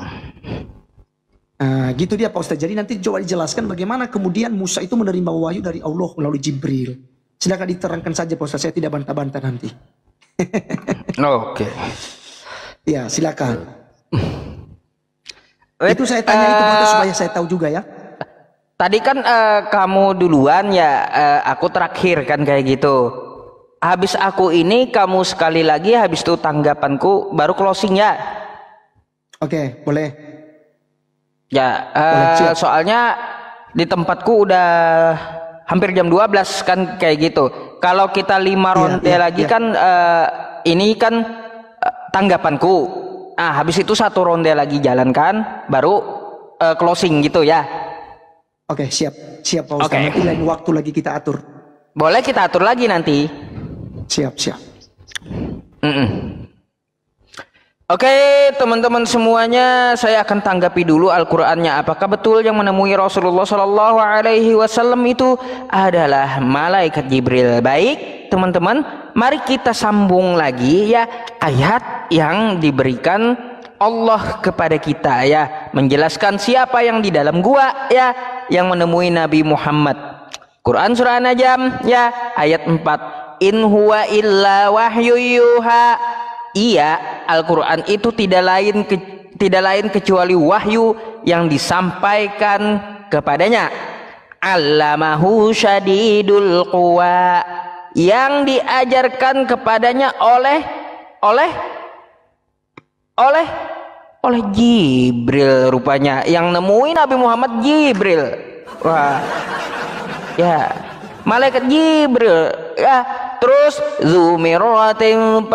Gitu dia Pak Ustadz. Jadi nanti coba dijelaskan bagaimana kemudian Musa itu menerima wahyu dari Allah melalui Jibril. Silakan diterangkan saja Pak Ustadz, saya tidak bantah-bantah nanti. Oke. Ya silakan. Itu saya tanya itu Pak, supaya saya tahu juga ya. Tadi kan kamu duluan ya, aku terakhir kan kayak gitu. Habis aku ini kamu sekali lagi, habis itu tanggapanku baru closing ya. Oke, boleh. Ya, boleh, soalnya di tempatku udah hampir jam 12 kan kayak gitu. Kalau kita 5 ronde lagi kan ini kan tanggapanku. Habis itu 1 ronde lagi jalan kan, baru closing gitu ya. Oke, siap Pak Ustaz. Nanti lain waktu lagi kita atur. Boleh kita atur lagi nanti. Siap. Oke, teman-teman semuanya, saya akan tanggapi dulu Al-Qur'annya. Apakah betul yang menemui Rasulullah Shallallahu Alaihi Wasallam itu adalah malaikat Jibril? Baik, teman-teman, mari kita sambung lagi ya ayat yang diberikan Allah kepada kita ya, menjelaskan siapa yang di dalam gua ya, yang menemui Nabi Muhammad. Quran surah An-Najm ya ayat 4. In huwa illa wahyu yuha. Iya, Al-Quran itu tidak lain kecuali wahyu yang disampaikan kepadanya. Allamahu syadidul quwa, yang diajarkan kepadanya oleh Jibril, rupanya yang nemuin Nabi Muhammad Jibril. Wah, ya, malaikat Jibril ya. Terus zumiratin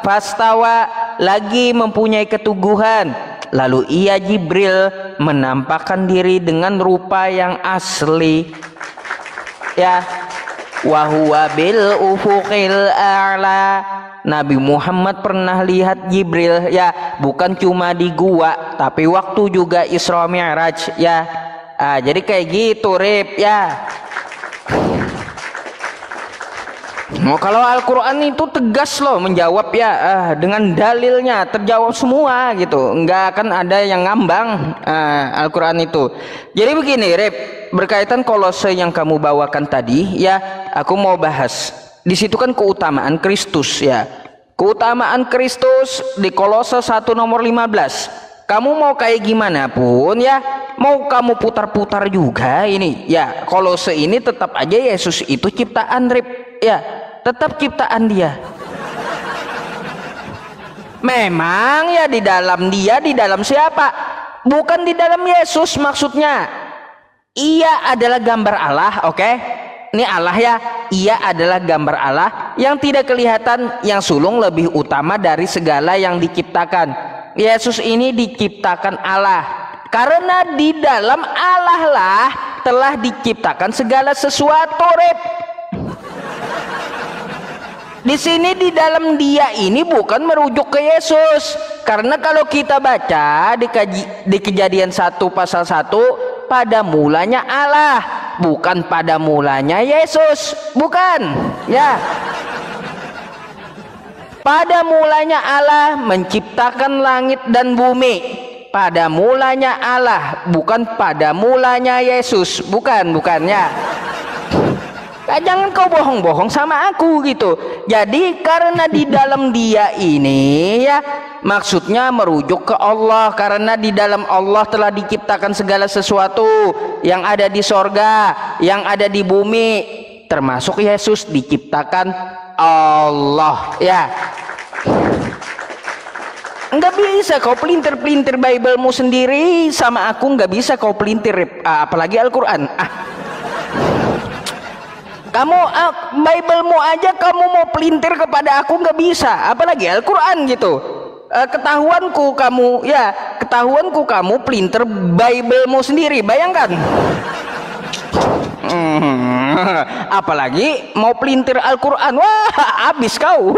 pastawa lagi mempunyai keteguhan. Lalu ia Jibril menampakkan diri dengan rupa yang asli. Ya, wa huwa bil ufuqil a'la. Nabi Muhammad pernah lihat Jibril ya, bukan cuma di gua, tapi waktu juga Isra Mi'raj ya. Jadi kayak gitu Rip ya. Kalau Al-Quran itu tegas loh menjawab ya, dengan dalilnya terjawab semua gitu, nggak akan ada yang ngambang Al-Quran itu. Jadi begini Rip, berkaitan Kolose yang kamu bawakan tadi ya, aku mau bahas di situ kan keutamaan Kristus ya, keutamaan Kristus di Kolose 1 nomor 15. Kamu mau kayak gimana pun ya, mau kamu putar-putar juga ini ya, Kolose ini tetap aja Yesus itu ciptaan Rip ya, tetap ciptaan dia. Memang ya di dalam dia, di dalam siapa? Bukan di dalam Yesus maksudnya. Ia adalah gambar Allah, oke? Ini Allah ya, ia adalah gambar Allah yang tidak kelihatan, yang sulung lebih utama dari segala yang diciptakan. Yesus ini diciptakan Allah, karena di dalam Allah lah telah diciptakan segala sesuatu Rip. Di sini di dalam dia ini bukan merujuk ke Yesus, karena kalau kita baca di Kejadian 1 pasal 1, pada mulanya Allah, bukan pada mulanya Yesus, bukan ya. Pada mulanya Allah menciptakan langit dan bumi. pada mulanya Allah, bukan pada mulanya Yesus. Bukannya. Jangan kau bohong-bohong sama aku gitu. Jadi karena di dalam dia ini ya, maksudnya merujuk ke Allah, karena di dalam Allah telah diciptakan segala sesuatu yang ada di sorga, yang ada di bumi, termasuk Yesus diciptakan Allah ya. Nggak bisa kau pelintir-pelintir Bible-mu sendiri sama aku, nggak bisa kau pelintir apalagi Al-Quran. Kamu Bible-mu aja kamu mau pelintir kepada aku nggak bisa, apalagi Al-Quran gitu. Ketahuanku kamu pelintir Bible-mu sendiri, bayangkan. Apalagi mau pelintir Al-Quran, wah habis kau.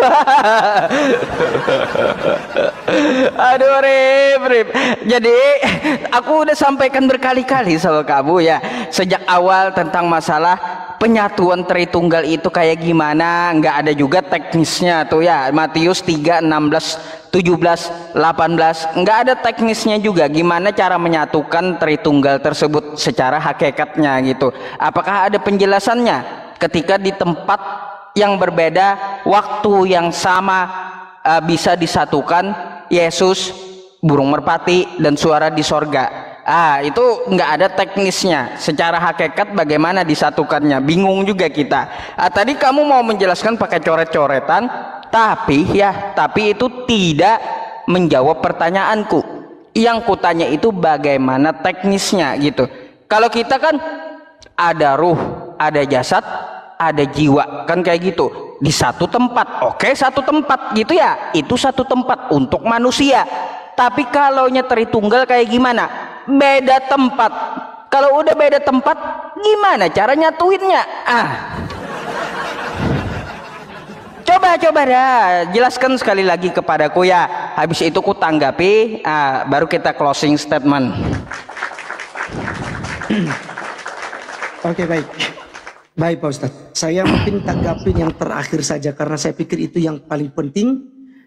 Aduh Rip. Jadi aku udah sampaikan berkali-kali sama kamu ya, sejak awal tentang masalah penyatuan Tritunggal itu kayak gimana, nggak ada juga teknisnya tuh ya. Matius 3, 16, 17, 18 nggak ada teknisnya juga gimana cara menyatukan Tritunggal tersebut secara hakikatnya gitu. Apakah ada penjelasannya ketika di tempat yang berbeda, waktu yang sama, bisa disatukan Yesus, burung merpati, dan suara di sorga? Itu nggak ada teknisnya secara hakikat bagaimana disatukannya, bingung juga kita. Tadi kamu mau menjelaskan pakai coret-coretan, tapi itu tidak menjawab pertanyaanku. Yang kutanya itu bagaimana teknisnya gitu. Kalau kita kan ada ruh, ada jasad, ada jiwa, kan kayak gitu di satu tempat. Oke, satu tempat gitu ya, itu satu tempat untuk manusia. Tapi kalau Tritunggal kayak gimana? Beda tempat. Kalau udah beda tempat, gimana cara nyatuinnya? Coba dah jelaskan sekali lagi kepadaku ya. Habis itu ku tanggapi, baru kita closing statement. Oke, baik Pak Ustadz. Saya mungkin tanggapin yang terakhir saja karena saya pikir itu yang paling penting.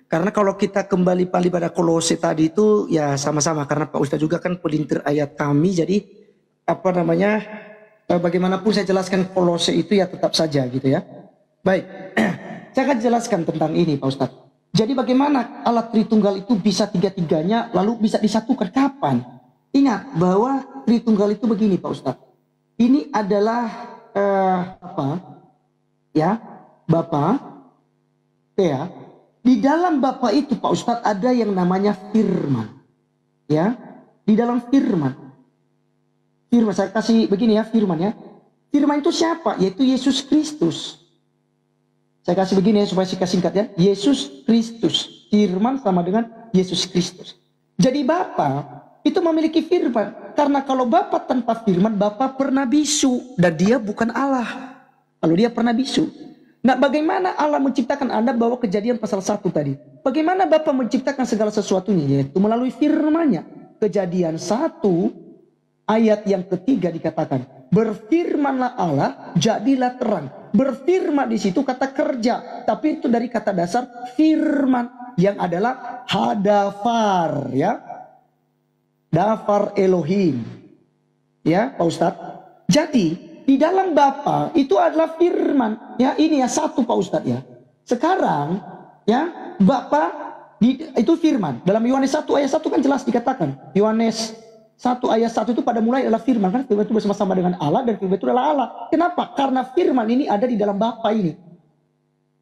Karena kalau kita kembali pada Kolose tadi itu ya sama-sama, karena Pak Ustadz juga kan pelintir ayat kami, jadi bagaimanapun saya jelaskan Kolose itu ya tetap saja gitu ya. Baik, saya akan jelaskan tentang ini Pak Ustadz. Jadi bagaimana alat Tritunggal itu bisa tiga-tiganya lalu bisa disatukan, kapan? Ingat bahwa Tritunggal itu begini Pak Ustadz. Ini adalah Bapa, ya. Di dalam Bapa itu Pak Ustadz ada yang namanya firman. Ya, di dalam firman. Firman, saya kasih begini ya, firman ya. Firman itu siapa? Yaitu Yesus Kristus. Saya kasih begini ya supaya saya singkat ya. Yesus Kristus. Firman sama dengan Yesus Kristus. Jadi Bapa itu memiliki firman. Karena kalau Bapa tanpa firman, Bapa pernah bisu. Dan dia bukan Allah. Kalau dia pernah bisu. Nah, bagaimana Allah menciptakan Anda bawa Kejadian pasal 1 tadi? Bagaimana Bapa menciptakan segala sesuatunya? Yaitu melalui firman-Nya. Kejadian 1 ayat yang ketiga dikatakan, berfirmanlah Allah, jadilah terang. Berfirman di situ kata kerja, tapi itu dari kata dasar firman yang adalah hadafar, ya. Dafar Elohim. Ya, Pak Ustadz. Jadi di dalam Bapa itu adalah firman, ya. Ini ya satu Pak Ustadz ya. Sekarang ya Bapa itu firman. Dalam Yohanes 1 ayat 1 kan jelas dikatakan. Yohanes 1 ayat 1 itu pada mulai adalah firman, kan firman itu bersama-sama dengan Allah dan firman itu adalah Allah. Kenapa? Karena firman ini ada di dalam Bapa ini.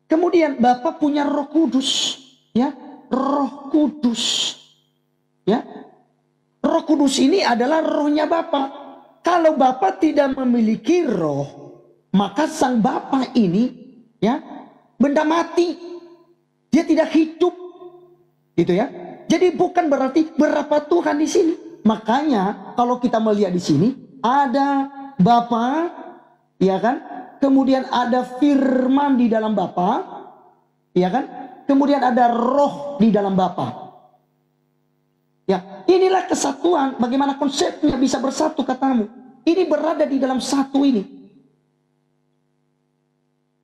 Kemudian Bapa punya Roh Kudus, ya. Roh Kudus. Ya. Roh Kudus ini adalah rohnya Bapa. Kalau Bapa tidak memiliki roh, maka sang Bapa ini ya benda mati. Dia tidak hidup. Gitu ya. Jadi bukan berarti berapa Tuhan di sini. Makanya kalau kita melihat di sini ada Bapa, ya kan? Kemudian ada firman di dalam Bapa, ya kan? Kemudian ada roh di dalam Bapa. Ya, inilah kesatuan. Bagaimana konsepnya bisa bersatu katamu? Ini berada di dalam satu ini.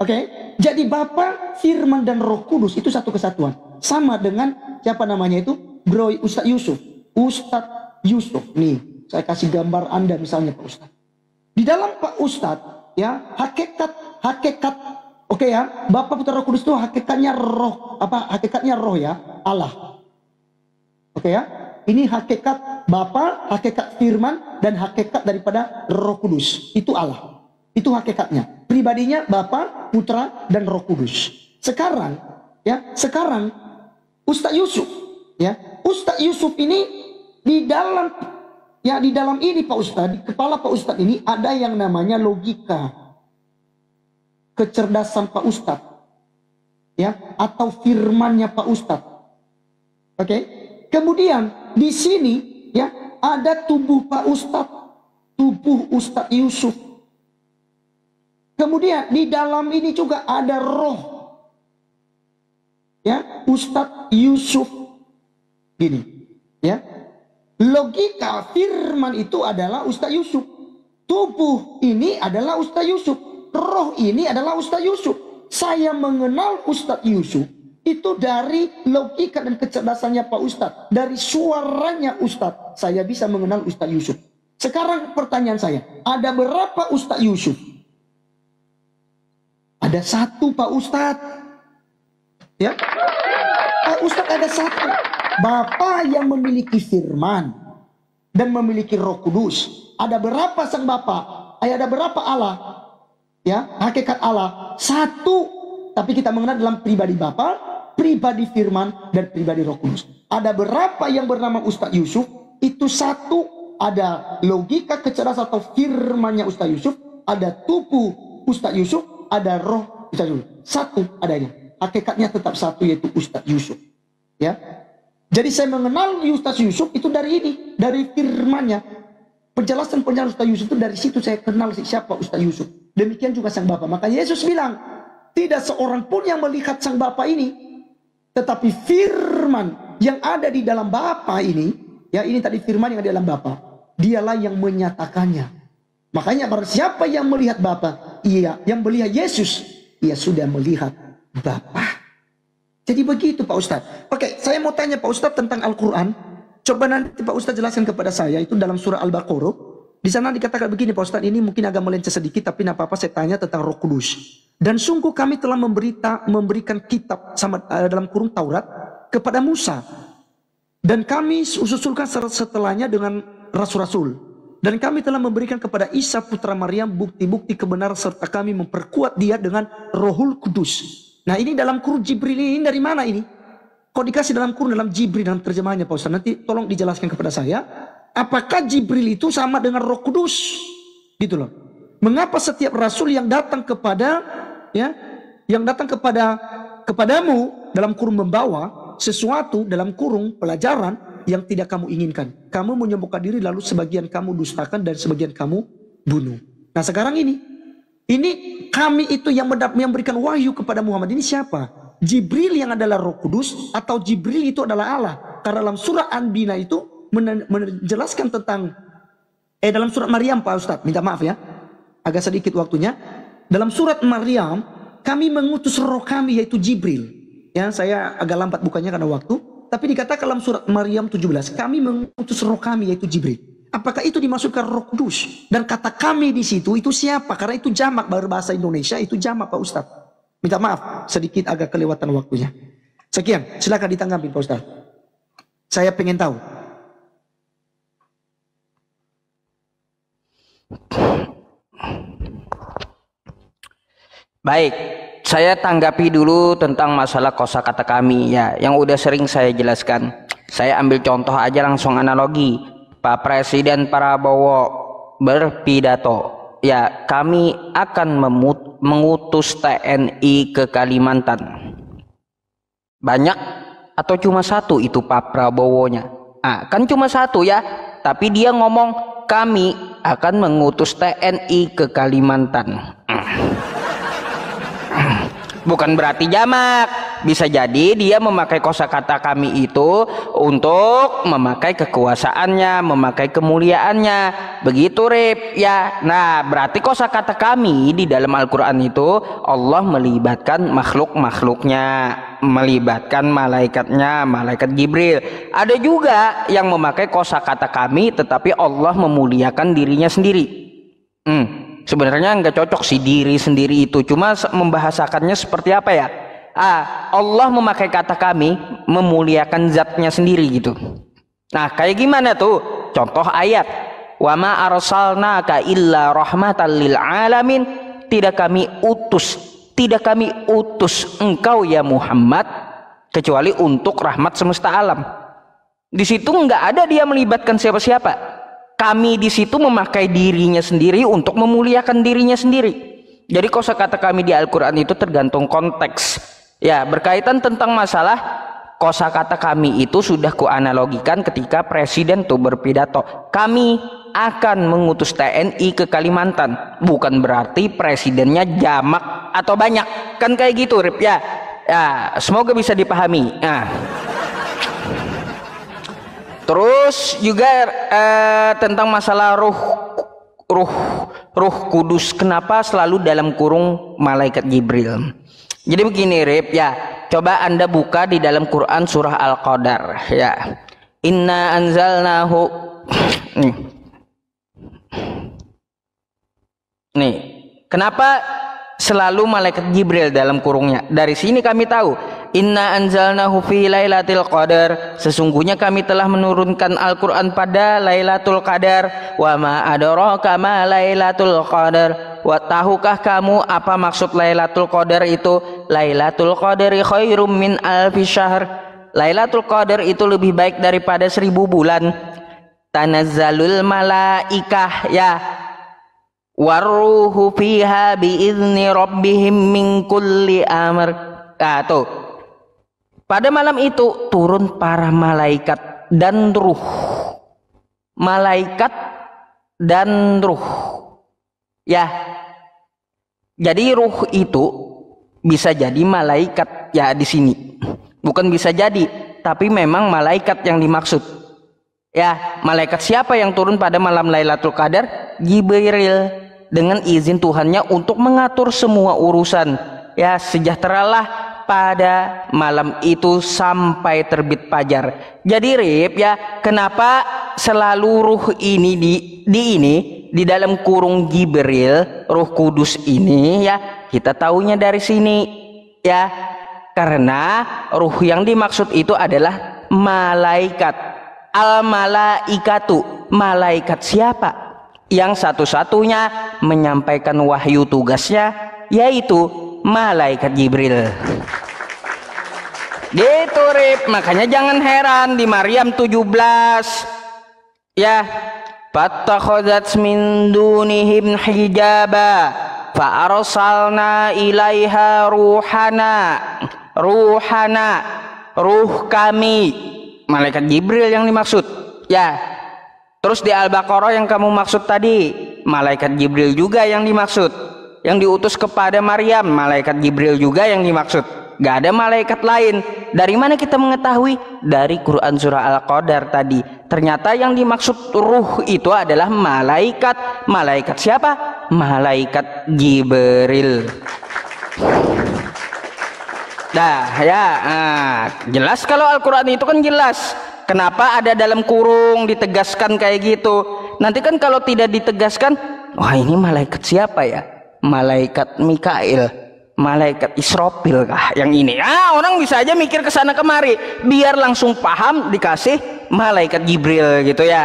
Oke, jadi Bapa, Firman dan Roh Kudus itu satu kesatuan. Sama dengan siapa namanya itu? Bro Ustaz Yusuf. Ustadz Yusuf. Nih, saya kasih gambar Anda misalnya Pak Ustadz. Di dalam Pak Ustadz, ya, hakikat, oke ya, Bapa Putra Roh Kudus itu hakikatnya roh, hakikatnya roh ya, Allah. Oke ya, ini hakikat Bapa, hakikat Firman, dan hakikat daripada Roh Kudus. Itu Allah. Itu hakikatnya. Pribadinya Bapa, Putra, dan Roh Kudus. Sekarang Ustadz Yusuf, ya, Ustadz Yusuf ini di dalam ini Pak Ustadz, di kepala Pak Ustadz ini ada yang namanya logika, kecerdasan Pak Ustadz, ya, atau firmannya Pak Ustadz. Oke. Kemudian di sini ya ada tubuh Pak Ustadz, tubuh Ustadz Yusuf. Kemudian di dalam ini juga ada roh, ya, Ustadz Yusuf. Gini, ya. Logika firman itu adalah Ustadz Yusuf. Tubuh ini adalah Ustadz Yusuf. Roh ini adalah Ustadz Yusuf. Saya mengenal Ustadz Yusuf itu dari logika dan kecerdasannya Pak Ustadz. Dari suaranya Ustadz, saya bisa mengenal Ustadz Yusuf. Sekarang pertanyaan saya, ada berapa Ustadz Yusuf? Ada satu Pak Ustadz. Ya, Pak Ustadz ada satu. Bapa yang memiliki firman dan memiliki Roh Kudus. Ada berapa sang Bapa? Ada berapa Allah? Ya, hakikat Allah satu. Tapi kita mengenal dalam pribadi Bapa, pribadi firman, dan pribadi Roh Kudus. Ada berapa yang bernama Ustadz Yusuf? Itu satu. Ada logika kecerdasan atau firmannya Ustadz Yusuf. Ada tubuh Ustadz Yusuf. Ada roh Ustadz Yusuf. Satu adanya. Hakikatnya tetap satu, yaitu Ustadz Yusuf. Ya. Jadi saya mengenal Ustadz Yusuf itu dari ini, dari firmannya. Penjelasan Ustadz Yusuf itu dari situ saya kenal siapa Ustadz Yusuf. Demikian juga sang Bapa. Maka Yesus bilang, tidak seorang pun yang melihat sang Bapa ini, tetapi firman yang ada di dalam Bapa ini, ya ini tadi firman yang ada di dalam Bapa, dialah yang menyatakannya. Makanya barang siapa yang melihat Bapa, yang melihat Yesus, ia sudah melihat Bapa. Jadi begitu Pak Ustadz. Oke, saya mau tanya Pak Ustadz tentang Al-Quran. Coba nanti Pak Ustadz jelaskan kepada saya. Itu dalam surah Al-Baqarah. Di sana dikatakan begini Pak Ustadz. Ini mungkin agak melenceng sedikit. Tapi apa-apa saya tanya tentang Roh Kudus. Dan sungguh kami telah memberikan kitab dalam kurung Taurat kepada Musa. Dan kami susulkan setelahnya dengan rasul-rasul. Dan kami telah memberikan kepada Isa putra Maryam bukti-bukti kebenaran. Serta kami memperkuat dia dengan Rohul Kudus. Nah ini dalam kurung Jibril ini dari mana ini? Kok dikasih dalam kurung dalam Jibril dalam terjemahannya Pak Ustaz? Nanti tolong dijelaskan kepada saya. Apakah Jibril itu sama dengan Roh Kudus? Gitu loh. Mengapa setiap rasul yang datang kepada kepadamu dalam kurung membawa sesuatu dalam kurung pelajaran yang tidak kamu inginkan. Kamu menyembuhkan diri lalu sebagian kamu dustakan dan sebagian kamu bunuh. Nah sekarang ini kami itu yang memberikan wahyu kepada Muhammad ini siapa? Jibril yang adalah Roh Kudus atau Jibril itu adalah Allah? Karena dalam surah An-Bina itu menjelaskan tentang dalam surat Maryam Pak Ustadz, minta maaf ya, agak sedikit waktunya. Dalam surat Maryam kami mengutus roh kami yaitu Jibril. Ya, saya agak lambat bukannya karena waktu. Tapi dikatakan dalam surat Maryam 17 kami mengutus roh kami yaitu Jibril. Apakah itu dimasukkan Roh Kudus? Dan kata kami di situ itu siapa? Karena itu jamak berbahasa Indonesia, itu jamak Pak Ustadz. Minta maaf, sedikit agak kelewatan waktunya. Sekian, silakan ditanggapi Pak Ustadz. Saya pengen tahu. Baik, saya tanggapi dulu tentang masalah kosakata kami ya, yang udah sering saya jelaskan. Saya ambil contoh aja langsung analogi. Pak Presiden Prabowo berpidato, ya kami akan mengutus TNI ke Kalimantan. Banyak atau cuma satu itu Pak Prabowo-nya? Kan cuma satu ya, tapi dia ngomong kami akan mengutus TNI ke Kalimantan. Bukan berarti jamak, bisa jadi dia memakai kosakata kami itu untuk memakai kekuasaannya, memakai kemuliaannya. Begitu Rip ya. Nah, berarti kosakata kami di dalam Al-Qur'an itu Allah melibatkan makhluk-makhluknya, melibatkan malaikatnya, malaikat Jibril. Ada juga yang memakai kosakata kami tetapi Allah memuliakan dirinya sendiri. Sebenarnya nggak cocok sih diri sendiri itu, cuma membahasakannya seperti apa ya? Allah memakai kata kami memuliakan zatnya sendiri gitu. Nah, kayak gimana tuh? Contoh ayat, wa ma arsalnaka illa rahmatan lil alamin. Tidak kami utus engkau ya Muhammad kecuali untuk rahmat semesta alam. Di situ nggak ada dia melibatkan siapa-siapa. Kami di situ memakai dirinya sendiri untuk memuliakan dirinya sendiri. Jadi kosakata kami di Al-Qur'an itu tergantung konteks. Ya, berkaitan tentang masalah kosakata kami itu sudah kuanalogikan ketika presiden tuh berpidato. Kami akan mengutus TNI ke Kalimantan. Bukan berarti presidennya jamak atau banyak. Kan kayak gitu, Rip ya. Ya, semoga bisa dipahami. Nah, terus juga tentang masalah ruh kudus, kenapa selalu dalam kurung malaikat Jibril? Jadi begini Rip ya, coba Anda buka di dalam Quran surah Al-Qadar ya. Inna anzalnahu nih. Kenapa selalu malaikat Jibril dalam kurungnya? Dari sini kami tahu inna anzalnahu fi lailatul qadar, sesungguhnya kami telah menurunkan Al-Qur'an pada Lailatul Qadar. Wa ma adraka ma Lailatul Qadar, wa tahukah kamu apa maksud Lailatul Qadar itu? Lailatul Qadari khairum min alfi syahr, Lailatul Qadar itu lebih baik daripada 1000 bulan. Tanazzalul malaikah ya, waruhu fiha biizni rabbihim min kulli amr. Tuh, pada malam itu turun para malaikat dan ruh. Malaikat dan ruh. Ya. Jadi ruh itu bisa jadi malaikat ya di sini. Bukan bisa jadi, tapi memang malaikat yang dimaksud. Ya, malaikat siapa yang turun pada malam Lailatul Qadar? Jibril, dengan izin Tuhannya untuk mengatur semua urusan. Ya, sejahteralah pada malam itu sampai terbit fajar. Jadi Rip ya, kenapa selalu ruh ini di dalam kurung Jibril, Ruh Kudus ini ya, kita taunya dari sini ya, karena ruh yang dimaksud itu adalah malaikat. Al malaikatu, malaikat siapa? Yang satu-satunya menyampaikan wahyu tugasnya yaitu malaikat Jibril. Gitu Rip, makanya jangan heran di Maryam 17 ya, fattakhadzat min dunihim hijaba fa arsalna ilaiha ruhana, ruh kami, malaikat Jibril yang dimaksud ya. Terus di Al-Baqarah yang kamu maksud tadi, malaikat Jibril juga yang dimaksud. Yang diutus kepada Maryam, malaikat Jibril juga yang dimaksud. Gak ada malaikat lain. Dari mana kita mengetahui? Dari Quran surah Al-Qadar tadi. Ternyata yang dimaksud ruh itu adalah malaikat. Malaikat siapa? Malaikat Jibril. Dah ya, jelas kalau Al-Quran itu kan jelas. Kenapa ada dalam kurung, ditegaskan kayak gitu. Nanti kan kalau tidak ditegaskan, wah ini malaikat siapa ya? Malaikat Mikail, malaikat Israfil kah yang ini? Orang bisa aja mikir ke sana kemari, biar langsung paham dikasih malaikat Jibril gitu ya.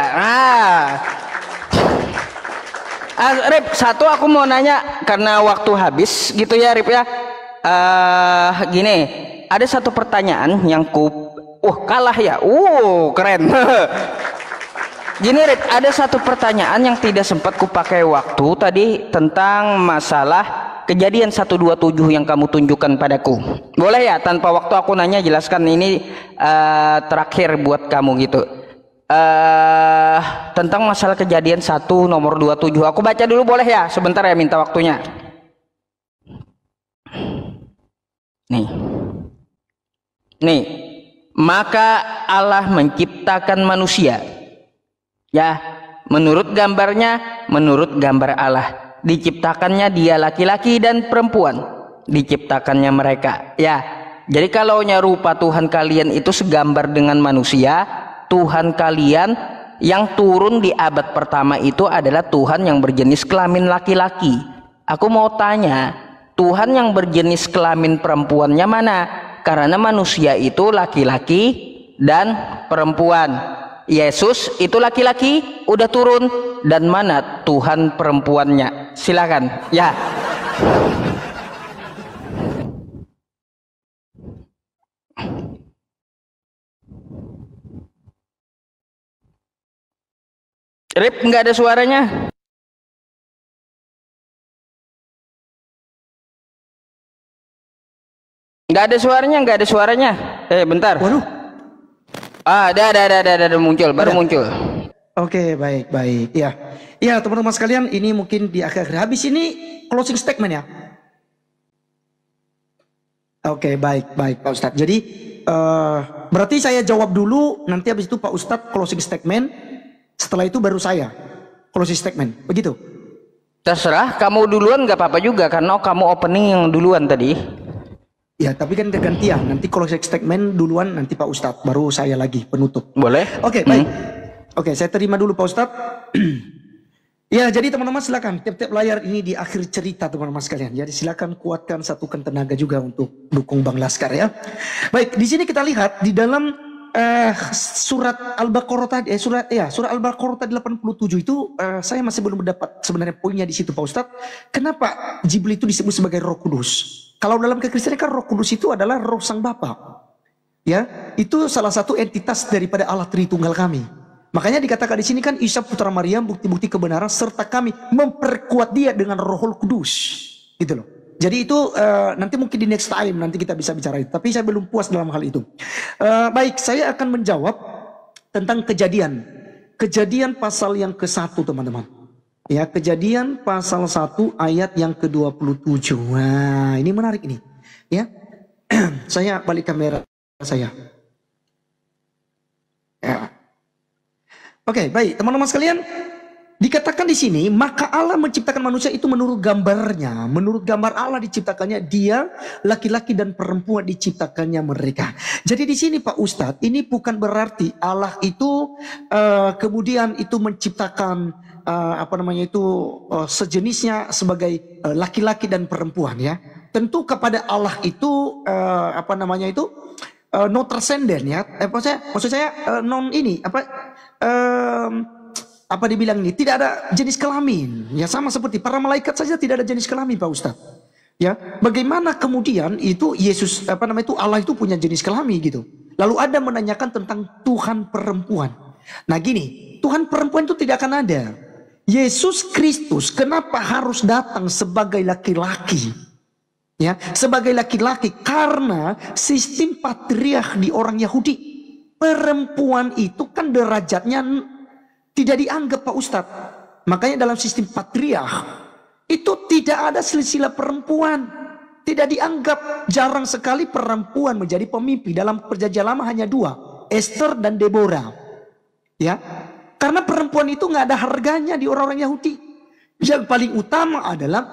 Rip, satu aku mau nanya karena waktu habis gitu ya Rip ya. Gini, ada satu pertanyaan yang kalah ya. Keren. Gini Rip, ada satu pertanyaan yang tidak sempat kupakai waktu tadi tentang masalah kejadian 127 yang kamu tunjukkan padaku. Boleh ya tanpa waktu aku nanya, jelaskan ini terakhir buat kamu gitu. Tentang masalah kejadian 1 nomor 27. Aku baca dulu boleh ya? Sebentar ya, minta waktunya. Nih. Nih, maka Allah menciptakan manusia. Ya, menurut gambarnya, menurut gambar Allah. Diciptakannya dia laki-laki dan perempuan. Diciptakannya mereka. Ya, jadi kalau rupa Tuhan kalian itu segambar dengan manusia, Tuhan kalian yang turun di abad pertama itu adalah Tuhan yang berjenis kelamin laki-laki. Aku mau tanya, Tuhan yang berjenis kelamin perempuannya mana? Karena manusia itu laki-laki dan perempuan. Yesus itu laki-laki, udah turun, dan mana Tuhan perempuannya? Silakan. Ya. Rip, nggak ada suaranya. Nggak ada suaranya, nggak ada suaranya. Bentar. Waduh. Ada muncul, baru muncul. Oke, baik. Ya, teman-teman sekalian, ini mungkin di akhir habis ini closing statement ya. Oke, baik Pak Ustadz. Jadi berarti saya jawab dulu, nanti habis itu Pak Ustadz closing statement. Setelah itu baru saya closing statement. Begitu? Terserah, kamu duluan nggak apa-apa juga karena kamu opening yang duluan tadi. Ya, tapi kan gantian. Nanti closing statement duluan, nanti Pak Ustadz, baru saya lagi penutup. Boleh? Oke, baik. Oke, saya terima dulu Pak Ustadz. Ya, jadi teman-teman silakan. Tiap-tiap layar ini di akhir cerita teman-teman sekalian. Jadi silakan kuatkan, satukan tenaga juga untuk dukung Bang Laskar ya. Baik, di sini kita lihat di dalam surat Al-Baqarah tadi, surat Al-Baqarah 87 itu saya masih belum mendapat sebenarnya poinnya di situ Pak Ustadz. Kenapa Jibril itu disebut sebagai Roh Kudus? Kalau dalam kekristenan kan Roh Kudus itu adalah Roh Sang Bapa. Ya, itu salah satu entitas daripada Allah Tritunggal kami. Makanya dikatakan di sini kan Isa putra Maryam bukti-bukti kebenaran serta kami memperkuat dia dengan Roh Kudus. Gitu loh. Jadi itu nanti mungkin di next time nanti kita bisa bicara itu. Tapi saya belum puas dalam hal itu. Baik, saya akan menjawab tentang kejadian. Kejadian pasal yang ke-1 teman-teman. Ya, Kejadian pasal 1 ayat yang ke-27. Nah, ini menarik ini. Ya. Saya balik kamera saya. Ya. Oke, baik, teman-teman sekalian. Dikatakan di sini, maka Allah menciptakan manusia itu menurut gambarnya. Menurut gambar Allah diciptakannya dia, laki-laki dan perempuan diciptakannya mereka. Jadi di sini Pak Ustadz, ini bukan berarti Allah itu kemudian itu menciptakan sejenisnya sebagai laki-laki dan perempuan ya. Tentu kepada Allah itu non transcendent ya. Maksud saya non ini apa dibilang ini, tidak ada jenis kelamin ya, sama seperti para malaikat saja tidak ada jenis kelamin Pak Ustadz ya. Bagaimana kemudian itu Yesus Allah itu punya jenis kelamin gitu. Lalu ada menanyakan tentang Tuhan perempuan. Nah gini, Tuhan perempuan itu tidak akan ada. Yesus Kristus kenapa harus datang sebagai laki-laki ya, sebagai laki-laki? Karena sistem patriark di orang Yahudi, perempuan itu kan derajatnya tidak dianggap Pak Ustadz. Makanya dalam sistem patriark itu tidak ada silsilah perempuan. Tidak dianggap. Jarang sekali perempuan menjadi pemimpin. Dalam perjanjian lama hanya 2, Esther dan Deborah. Ya, karena perempuan itu nggak ada harganya di orang-orang Yahudi. Yang paling utama adalah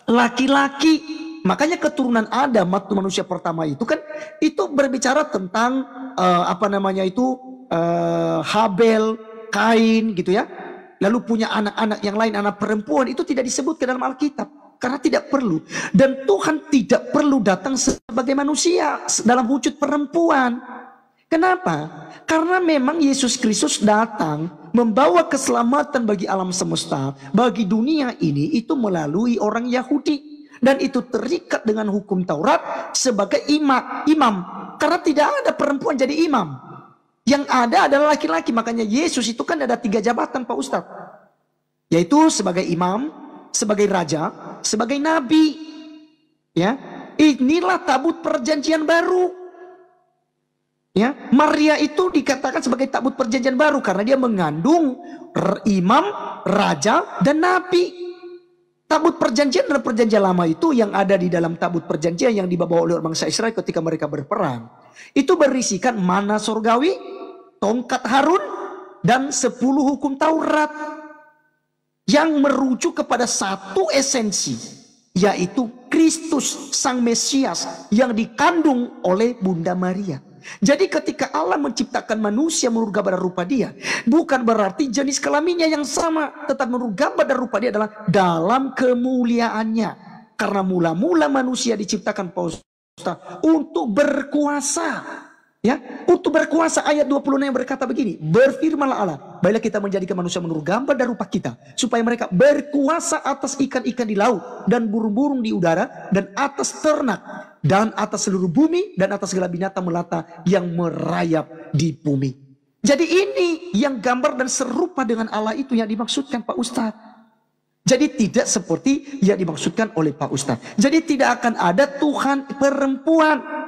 laki-laki. Makanya keturunan Adam, manusia pertama itu kan itu berbicara tentang Habel, Kain gitu ya. Lalu punya anak-anak yang lain, anak perempuan, itu tidak disebutkan dalam Alkitab karena tidak perlu. Dan Tuhan tidak perlu datang sebagai manusia dalam wujud perempuan. Kenapa? Karena memang Yesus Kristus datang membawa keselamatan bagi alam semesta, bagi dunia ini itu melalui orang Yahudi, dan itu terikat dengan hukum Taurat sebagai imam. Karena tidak ada perempuan jadi imam. Yang ada adalah laki-laki. Makanya Yesus itu kan ada 3 jabatan Pak Ustadz. Yaitu sebagai imam, sebagai raja, sebagai nabi. Ya, inilah tabut perjanjian baru. Ya, Maria itu dikatakan sebagai tabut perjanjian baru karena dia mengandung imam, raja, dan nabi. Tabut perjanjian dan perjanjian lama itu yang ada di dalam tabut perjanjian yang dibawa oleh bangsa Israel ketika mereka berperang. Itu berisikan mana surgawi, tongkat Harun, dan 10 hukum Taurat. Yang merujuk kepada satu esensi, yaitu Kristus Sang Mesias yang dikandung oleh Bunda Maria. Jadi ketika Allah menciptakan manusia menurut gambar dan rupa Dia, bukan berarti jenis kelaminnya yang sama, tetapi menurut gambar dan rupa Dia adalah dalam kemuliaannya. Karena mula-mula manusia diciptakan Pak Ustaz untuk berkuasa. Ya, untuk berkuasa. Ayat 26 yang berkata begini, berfirmanlah Allah, baiklah kita menjadikan manusia menurut gambar dan rupa kita, supaya mereka berkuasa atas ikan-ikan di laut dan burung-burung di udara dan atas ternak dan atas seluruh bumi dan atas segala binatang melata yang merayap di bumi. Jadi ini yang gambar dan serupa dengan Allah itu yang dimaksudkan Pak Ustadz. Jadi tidak seperti yang dimaksudkan oleh Pak Ustadz. Jadi tidak akan ada Tuhan perempuan.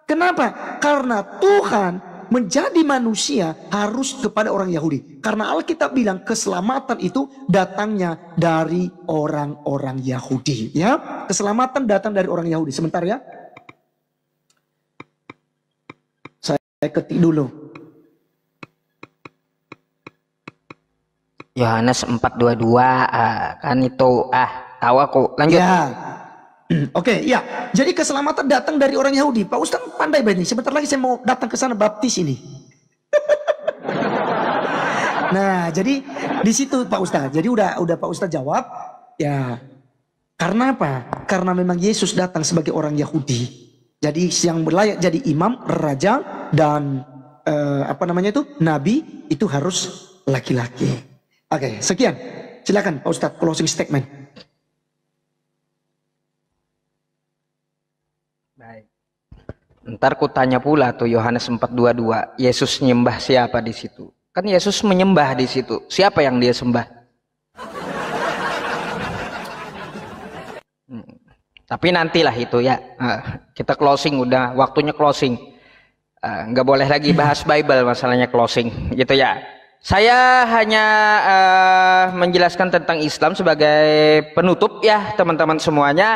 Kenapa? Karena Tuhan menjadi manusia harus kepada orang Yahudi. Karena Alkitab bilang keselamatan itu datangnya dari orang-orang Yahudi. Ya, keselamatan datang dari orang Yahudi. Sebentar ya. Saya ketik dulu. Yohanes 4:22 kan itu tahu aku. Lanjut. Ya. Oke, ya. Jadi keselamatan datang dari orang Yahudi. Pak Ustaz pandai banget nih. Sebentar lagi saya mau datang ke sana baptis ini. Nah, jadi di situ Pak Ustaz. Jadi udah Pak Ustaz jawab. Ya. Karena apa? Karena memang Yesus datang sebagai orang Yahudi. Jadi yang berlayak jadi imam, raja dan nabi itu harus laki-laki. Oke, sekian. Silakan Pak Ustaz closing statement. Ntar ku tanya pula tuh Yohanes 4:22, Yesus nyembah siapa di situ? Kan Yesus menyembah di situ. Siapa yang dia sembah? Tapi nantilah itu ya. Kita closing, udah waktunya closing. Nggak boleh lagi bahas Bible, masalahnya closing gitu ya. Saya hanya menjelaskan tentang Islam sebagai penutup ya teman-teman semuanya,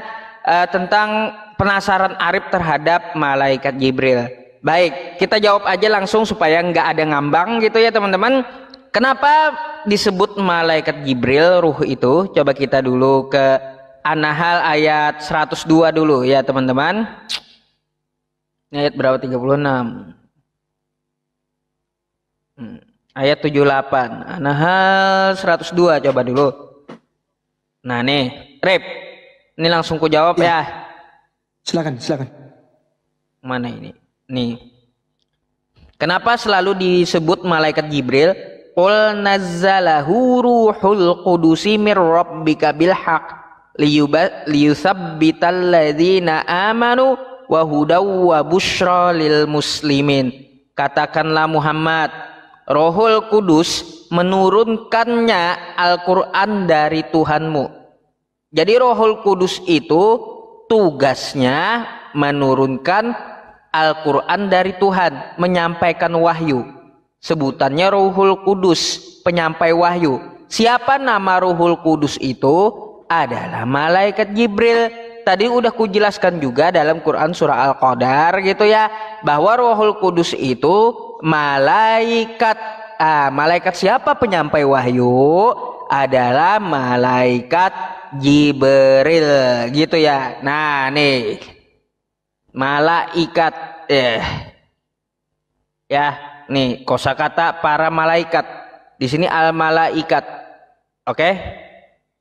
tentang penasaran Arif terhadap malaikat Jibril. Baik, kita jawab aja langsung supaya nggak ada ngambang gitu ya teman-teman. Kenapa disebut malaikat Jibril ruh itu? Coba kita dulu ke An-Nahl ayat 102 dulu ya teman-teman. Ini ayat berapa? 36. Ayat 78. An-Nahl 102 coba dulu. Nah nih, Rip. Ini langsung ku jawab ya. Silakan. Mana ini? Nih. Kenapa selalu disebut malaikat Jibril? Qul nazzalahu ruhul qudusi mir rabbika bil haqq liyusabbital ladzina amanu wa hudaw wa busyra lil muslimin. Katakanlah Muhammad, Rohul Kudus menurunkannya Al-Qur'an dari Tuhanmu. Jadi Rohul Kudus itu tugasnya menurunkan Al-Quran dari Tuhan, menyampaikan wahyu. Sebutannya Ruhul Kudus, penyampai wahyu. Siapa nama Ruhul Kudus itu? Adalah malaikat Jibril. Tadi udah kujelaskan juga dalam Quran surah Al-Qadar gitu ya, bahwa Ruhul Kudus itu malaikat. Malaikat siapa penyampai wahyu? Adalah malaikat Jibril gitu ya. Nah nih malaikat ya nih kosakata para malaikat di sini al malaikat. Oke.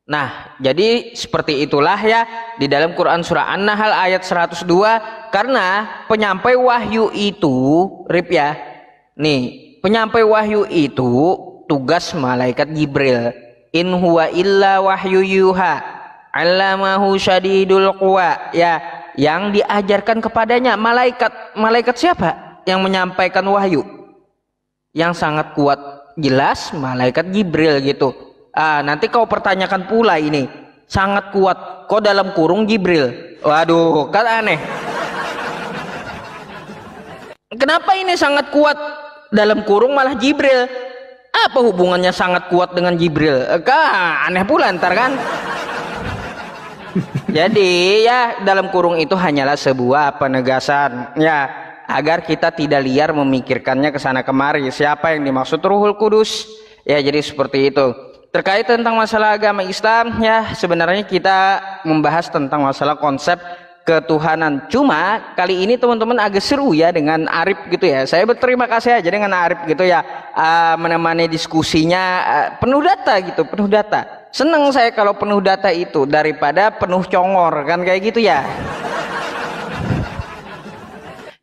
Nah jadi seperti itulah ya di dalam Quran surah An-Nahl ayat 102, karena penyampai wahyu itu Rip ya nih, penyampai wahyu itu tugas malaikat Jibril. In huwa illa wahyu yuha allamahu syadidul quwa ya, yang diajarkan kepadanya malaikat siapa yang menyampaikan wahyu yang sangat kuat? Jelas malaikat Jibril gitu. Nanti kau pertanyakan pula ini sangat kuat kok dalam kurung Jibril, waduh kan aneh. Kenapa ini sangat kuat dalam kurung malah Jibril? Apa hubungannya sangat kuat dengan Jibril? Aneh pula ntar kan. Jadi ya dalam kurung itu hanyalah sebuah penegasan ya. agar kita tidak liar memikirkannya ke sana kemari. Siapa yang dimaksud Ruhul Kudus? Ya, jadi seperti itu. Terkait tentang masalah agama Islam, ya sebenarnya kita membahas tentang masalah konsep ketuhanan. Cuma kali ini teman-teman agak seru ya dengan Arif gitu ya. Saya berterima kasih aja dengan Arif gitu ya, menemani diskusinya, penuh data gitu, penuh data. Seneng saya kalau penuh data itu daripada penuh congor kan kayak gitu ya.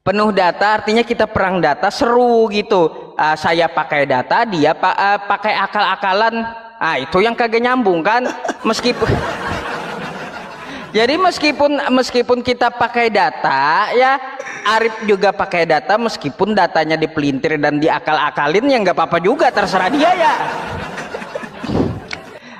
Penuh data artinya kita perang data, seru gitu. Saya pakai data, dia pakai akal-akalan. Itu yang kagak nyambung kan. Meskipun jadi meskipun kita pakai data ya, Arif juga pakai data, meskipun datanya dipelintir dan diakal-akalin ya nggak apa-apa juga, terserah dia ya.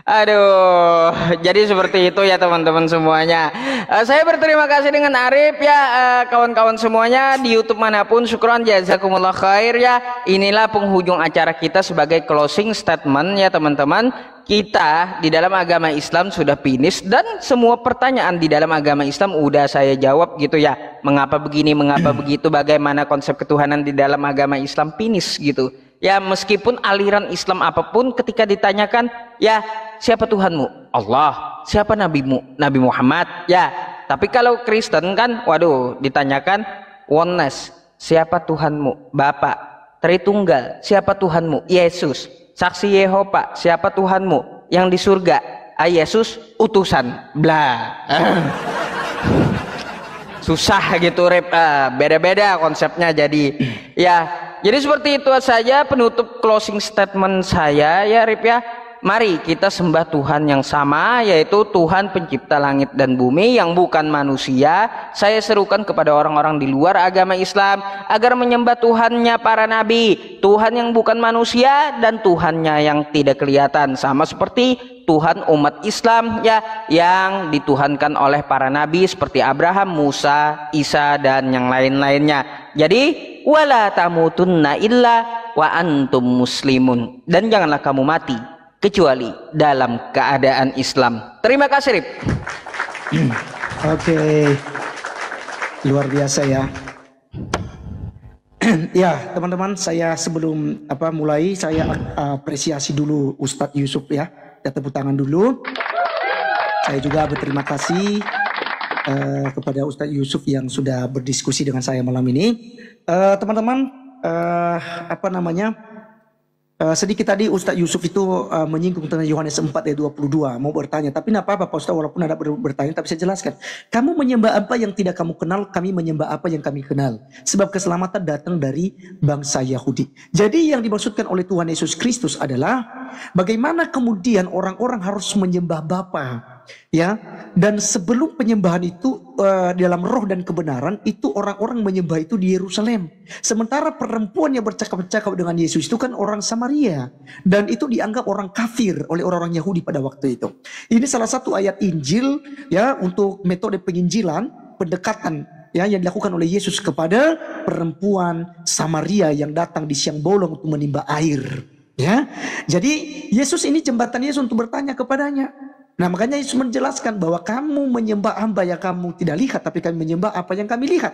Aduh, jadi seperti itu ya teman-teman semuanya. Saya berterima kasih dengan Arif ya, kawan-kawan semuanya di YouTube manapun. Syukron jazakumullah khair ya. Inilah penghujung acara kita sebagai closing statement ya teman-teman. Kita di dalam agama Islam sudah finish dan semua pertanyaan di dalam agama Islam udah saya jawab gitu ya. Mengapa begini, mengapa begitu, bagaimana konsep ketuhanan di dalam agama Islam, finish gitu. Ya meskipun aliran Islam apapun ketika ditanyakan ya siapa Tuhanmu? Allah. Siapa nabimu? Nabi Muhammad. Ya. Tapi kalau Kristen kan waduh ditanyakan oneness. Siapa Tuhanmu? Bapa. Tritunggal. Siapa Tuhanmu? Yesus. Saksi Yehova. Siapa Tuhanmu? Yang di surga. Yesus utusan. Blah. Susah gitu Rip. Beda-beda konsepnya jadi ya. Jadi seperti itu saja penutup closing statement saya ya Rip ya. Mari kita sembah Tuhan yang sama, yaitu Tuhan pencipta langit dan bumi yang bukan manusia. Saya serukan kepada orang-orang di luar agama Islam agar menyembah Tuhannya para nabi, Tuhan yang bukan manusia dan Tuhannya yang tidak kelihatan, sama seperti Tuhan umat Islam ya, yang dituhankan oleh para nabi seperti Abraham, Musa, Isa dan yang lain-lainnya. Jadi wala tamutunna illa wa antum muslimun, dan janganlah kamu mati kecuali dalam keadaan Islam. Terima kasih Rip. Oke, luar biasa ya. Ya teman-teman, saya sebelum mulai saya apresiasi dulu Ustadz Yusuf ya. Kita tepuk tangan dulu. Saya juga berterima kasih kepada Ustadz Yusuf yang sudah berdiskusi dengan saya malam ini. Teman-teman, sedikit tadi Ustadz Yusuf itu menyinggung tentang Yohanes 4 ayat 22, mau bertanya, tapi tidak apa-apa Pak Ustadz, walaupun ada bertanya, tapi saya jelaskan. Kamu menyembah apa yang tidak kamu kenal, kami menyembah apa yang kami kenal. Sebab keselamatan datang dari bangsa Yahudi. Jadi yang dimaksudkan oleh Tuhan Yesus Kristus adalah bagaimana kemudian orang-orang harus menyembah Bapa. Ya, dan sebelum penyembahan itu dalam roh dan kebenaran itu orang-orang menyembah itu di Yerusalem. Sementara perempuan yang bercakap-cakap dengan Yesus itu kan orang Samaria dan itu dianggap orang kafir oleh orang-orang Yahudi pada waktu itu. Ini salah satu ayat Injil ya untuk metode penginjilan, pendekatan ya yang dilakukan oleh Yesus kepada perempuan Samaria yang datang di siang bolong untuk menimba air. Ya, jadi Yesus ini jembatan Yesus untuk bertanya kepadanya. Nah makanya Yesus menjelaskan bahwa kamu menyembah hamba yang kamu tidak lihat, tapi kami menyembah apa yang kami lihat.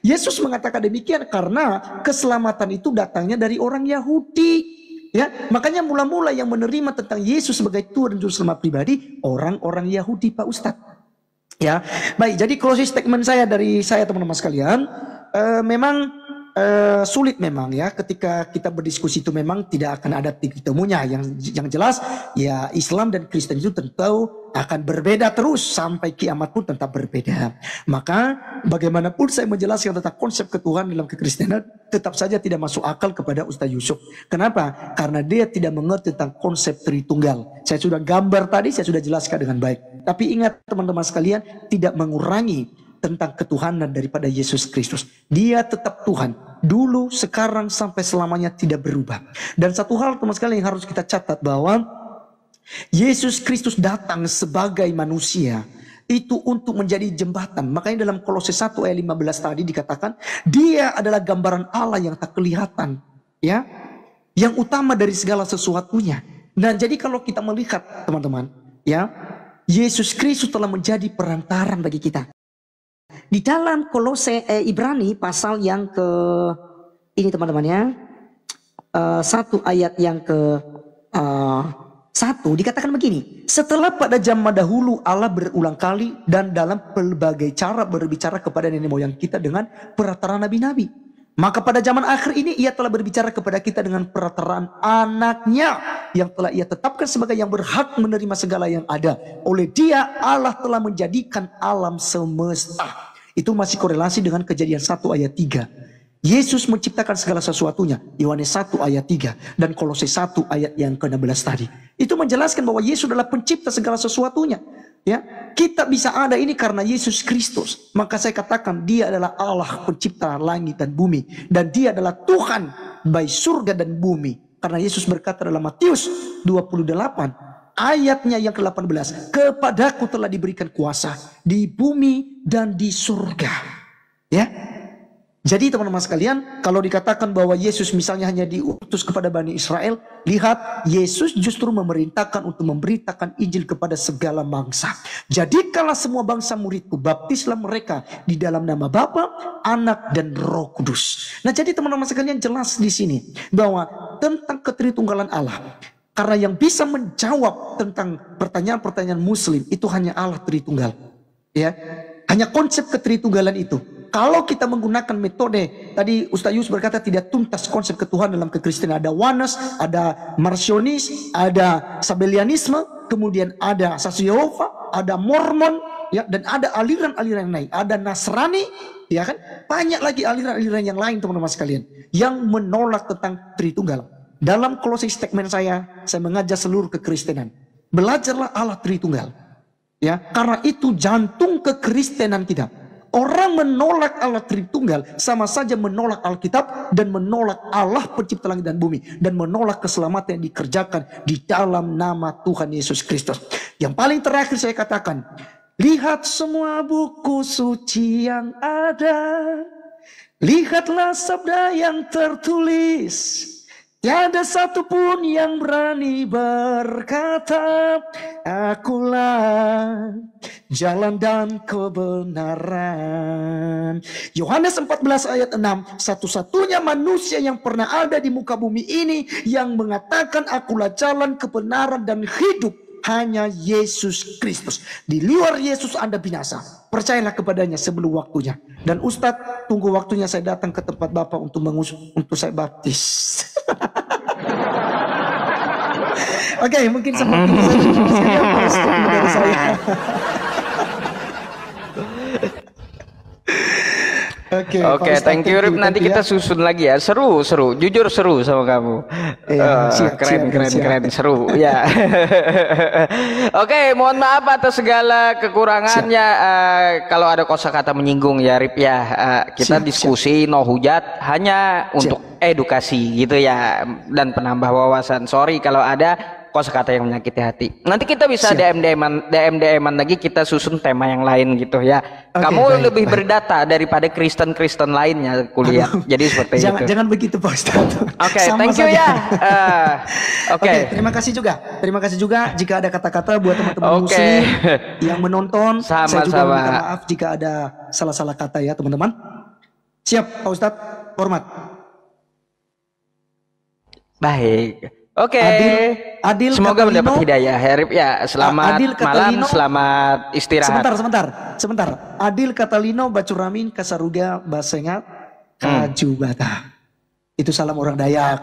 Yesus mengatakan demikian karena keselamatan itu datangnya dari orang Yahudi. Ya, makanya mula-mula yang menerima tentang Yesus sebagai Tuhan dan Juru Selamat pribadi orang-orang Yahudi Pak Ustadz. Ya, baik. Jadi closing statement saya dari saya teman-teman sekalian, memang sulit memang ya ketika kita berdiskusi itu memang tidak akan ada titik temunya yang jelas ya Islam dan Kristen itu tentu akan berbeda terus sampai kiamat pun tetap berbeda. Maka bagaimanapun saya menjelaskan tentang konsep ketuhanan dalam kekristenan tetap saja tidak masuk akal kepada Ustaz Yusuf. Kenapa? Karena dia tidak mengerti tentang konsep Tritunggal. Saya sudah gambar tadi, saya sudah jelaskan dengan baik. Tapi ingat teman-teman sekalian, tidak mengurangi tentang ketuhanan daripada Yesus Kristus. Dia tetap Tuhan. Dulu, sekarang, sampai selamanya tidak berubah. Dan satu hal teman sekalian yang harus kita catat bahwa Yesus Kristus datang sebagai manusia. Itu untuk menjadi jembatan. Makanya dalam Kolose 1 ayat 15 tadi dikatakan. Dia adalah gambaran Allah yang tak kelihatan. Ya, yang utama dari segala sesuatunya. Nah jadi kalau kita melihat teman-teman. Ya, Yesus Kristus telah menjadi perantaran bagi kita. Di dalam Ibrani pasal yang ke ini teman-teman ya, 1 ayat yang ke 1 dikatakan begini. Setelah pada zaman dahulu Allah berulang kali dan dalam berbagai cara berbicara kepada nenek moyang kita dengan perantaraan nabi-nabi. Maka pada zaman akhir ini ia telah berbicara kepada kita dengan perantaraan anaknya yang telah ia tetapkan sebagai yang berhak menerima segala yang ada. Oleh dia Allah telah menjadikan alam semesta. Itu masih korelasi dengan Kejadian 1 ayat 3. Yesus menciptakan segala sesuatunya. Yohanes 1 ayat 3 dan Kolose 1 ayat yang ke-16 tadi. Itu menjelaskan bahwa Yesus adalah pencipta segala sesuatunya. Ya, kita bisa ada ini karena Yesus Kristus. Maka saya katakan dia adalah Allah pencipta langit dan bumi. Dan dia adalah Tuhan baik surga dan bumi. Karena Yesus berkata dalam Matius 28 ayatnya yang ke-18. Kepadaku telah diberikan kuasa di bumi dan di surga. Ya. Jadi teman-teman sekalian, kalau dikatakan bahwa Yesus misalnya hanya diutus kepada Bani Israel, lihat Yesus justru memerintahkan untuk memberitakan Injil kepada segala bangsa. Jadikanlah semua bangsa muridku, baptislah mereka di dalam nama Bapa, Anak dan Roh Kudus. Nah, jadi teman-teman sekalian jelas di sini bahwa tentang ketritunggalan Allah. Karena yang bisa menjawab tentang pertanyaan-pertanyaan Muslim itu hanya Allah Tritunggal. Ya, hanya konsep ketritunggalan itu. Kalau kita menggunakan metode, tadi Ustaz Yus berkata tidak tuntas konsep ketuhanan dalam kekristenan. Ada oneness, ada marcionis, ada sabelianisme, kemudian ada Saksi Yehova, ada Mormon, ya, dan ada aliran-aliran lain. Ada Nasrani, ya kan? Banyak lagi aliran-aliran yang lain teman-teman sekalian yang menolak tentang Tritunggal. Dalam closing statement saya mengajak seluruh kekristenan, belajarlah Allah Tritunggal. Ya, karena itu jantung kekristenan kita. Orang menolak Allah Tritunggal sama saja menolak Alkitab dan menolak Allah pencipta langit dan bumi. Dan menolak keselamatan yang dikerjakan di dalam nama Tuhan Yesus Kristus. Yang paling terakhir saya katakan, lihat semua buku suci yang ada. Lihatlah sabda yang tertulis. Tiada satupun yang berani berkata, akulah jalan dan kebenaran. Yohanes 14 ayat 6, satu-satunya manusia yang pernah ada di muka bumi ini yang mengatakan akulah jalan, kebenaran dan hidup hanya Yesus Kristus. Di luar Yesus Anda binasa. Percayalah kepadanya sebelum waktunya. Dan Ustadz, tunggu waktunya saya datang ke tempat Bapak untuk saya baptis. Oke, mungkin seperti itu dari saya. Oke, thank you Rip. Nanti kita susun lagi ya. Seru. Jujur seru sama kamu. Keren, seru. Ya. Oke, mohon maaf atas segala kekurangannya. Kalau ada kosakata menyinggung ya Rip ya. Kita diskusi no hujat hanya untuk edukasi gitu ya dan penambah wawasan. Sorry kalau ada kosakata yang menyakiti hati. Nanti kita bisa DM-an lagi, kita susun tema yang lain gitu ya. Kamu lebih berdata daripada Kristen lainnya kuliah. Jadi seperti itu. Jangan begitu Pak Ustadz. Oke, thank you ya. Oke, terima kasih juga. Terima kasih juga jika ada kata-kata buat teman-teman Muslim yang menonton. Saya juga minta maaf jika ada salah-salah kata ya teman-teman. Siap Pak Ustadz, hormat. Baik. Oke. Adil semoga Katalino, mendapat hidayah Herip ya. Selamat malam, selamat istirahat. Sebentar. Adil Katalino Bacuramin Kasaruga Basengat Kajubata. Itu salam orang Dayak.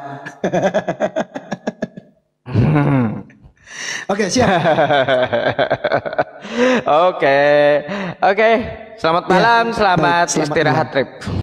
Oke, siap. Oke. Selamat malam, selamat istirahat Rip.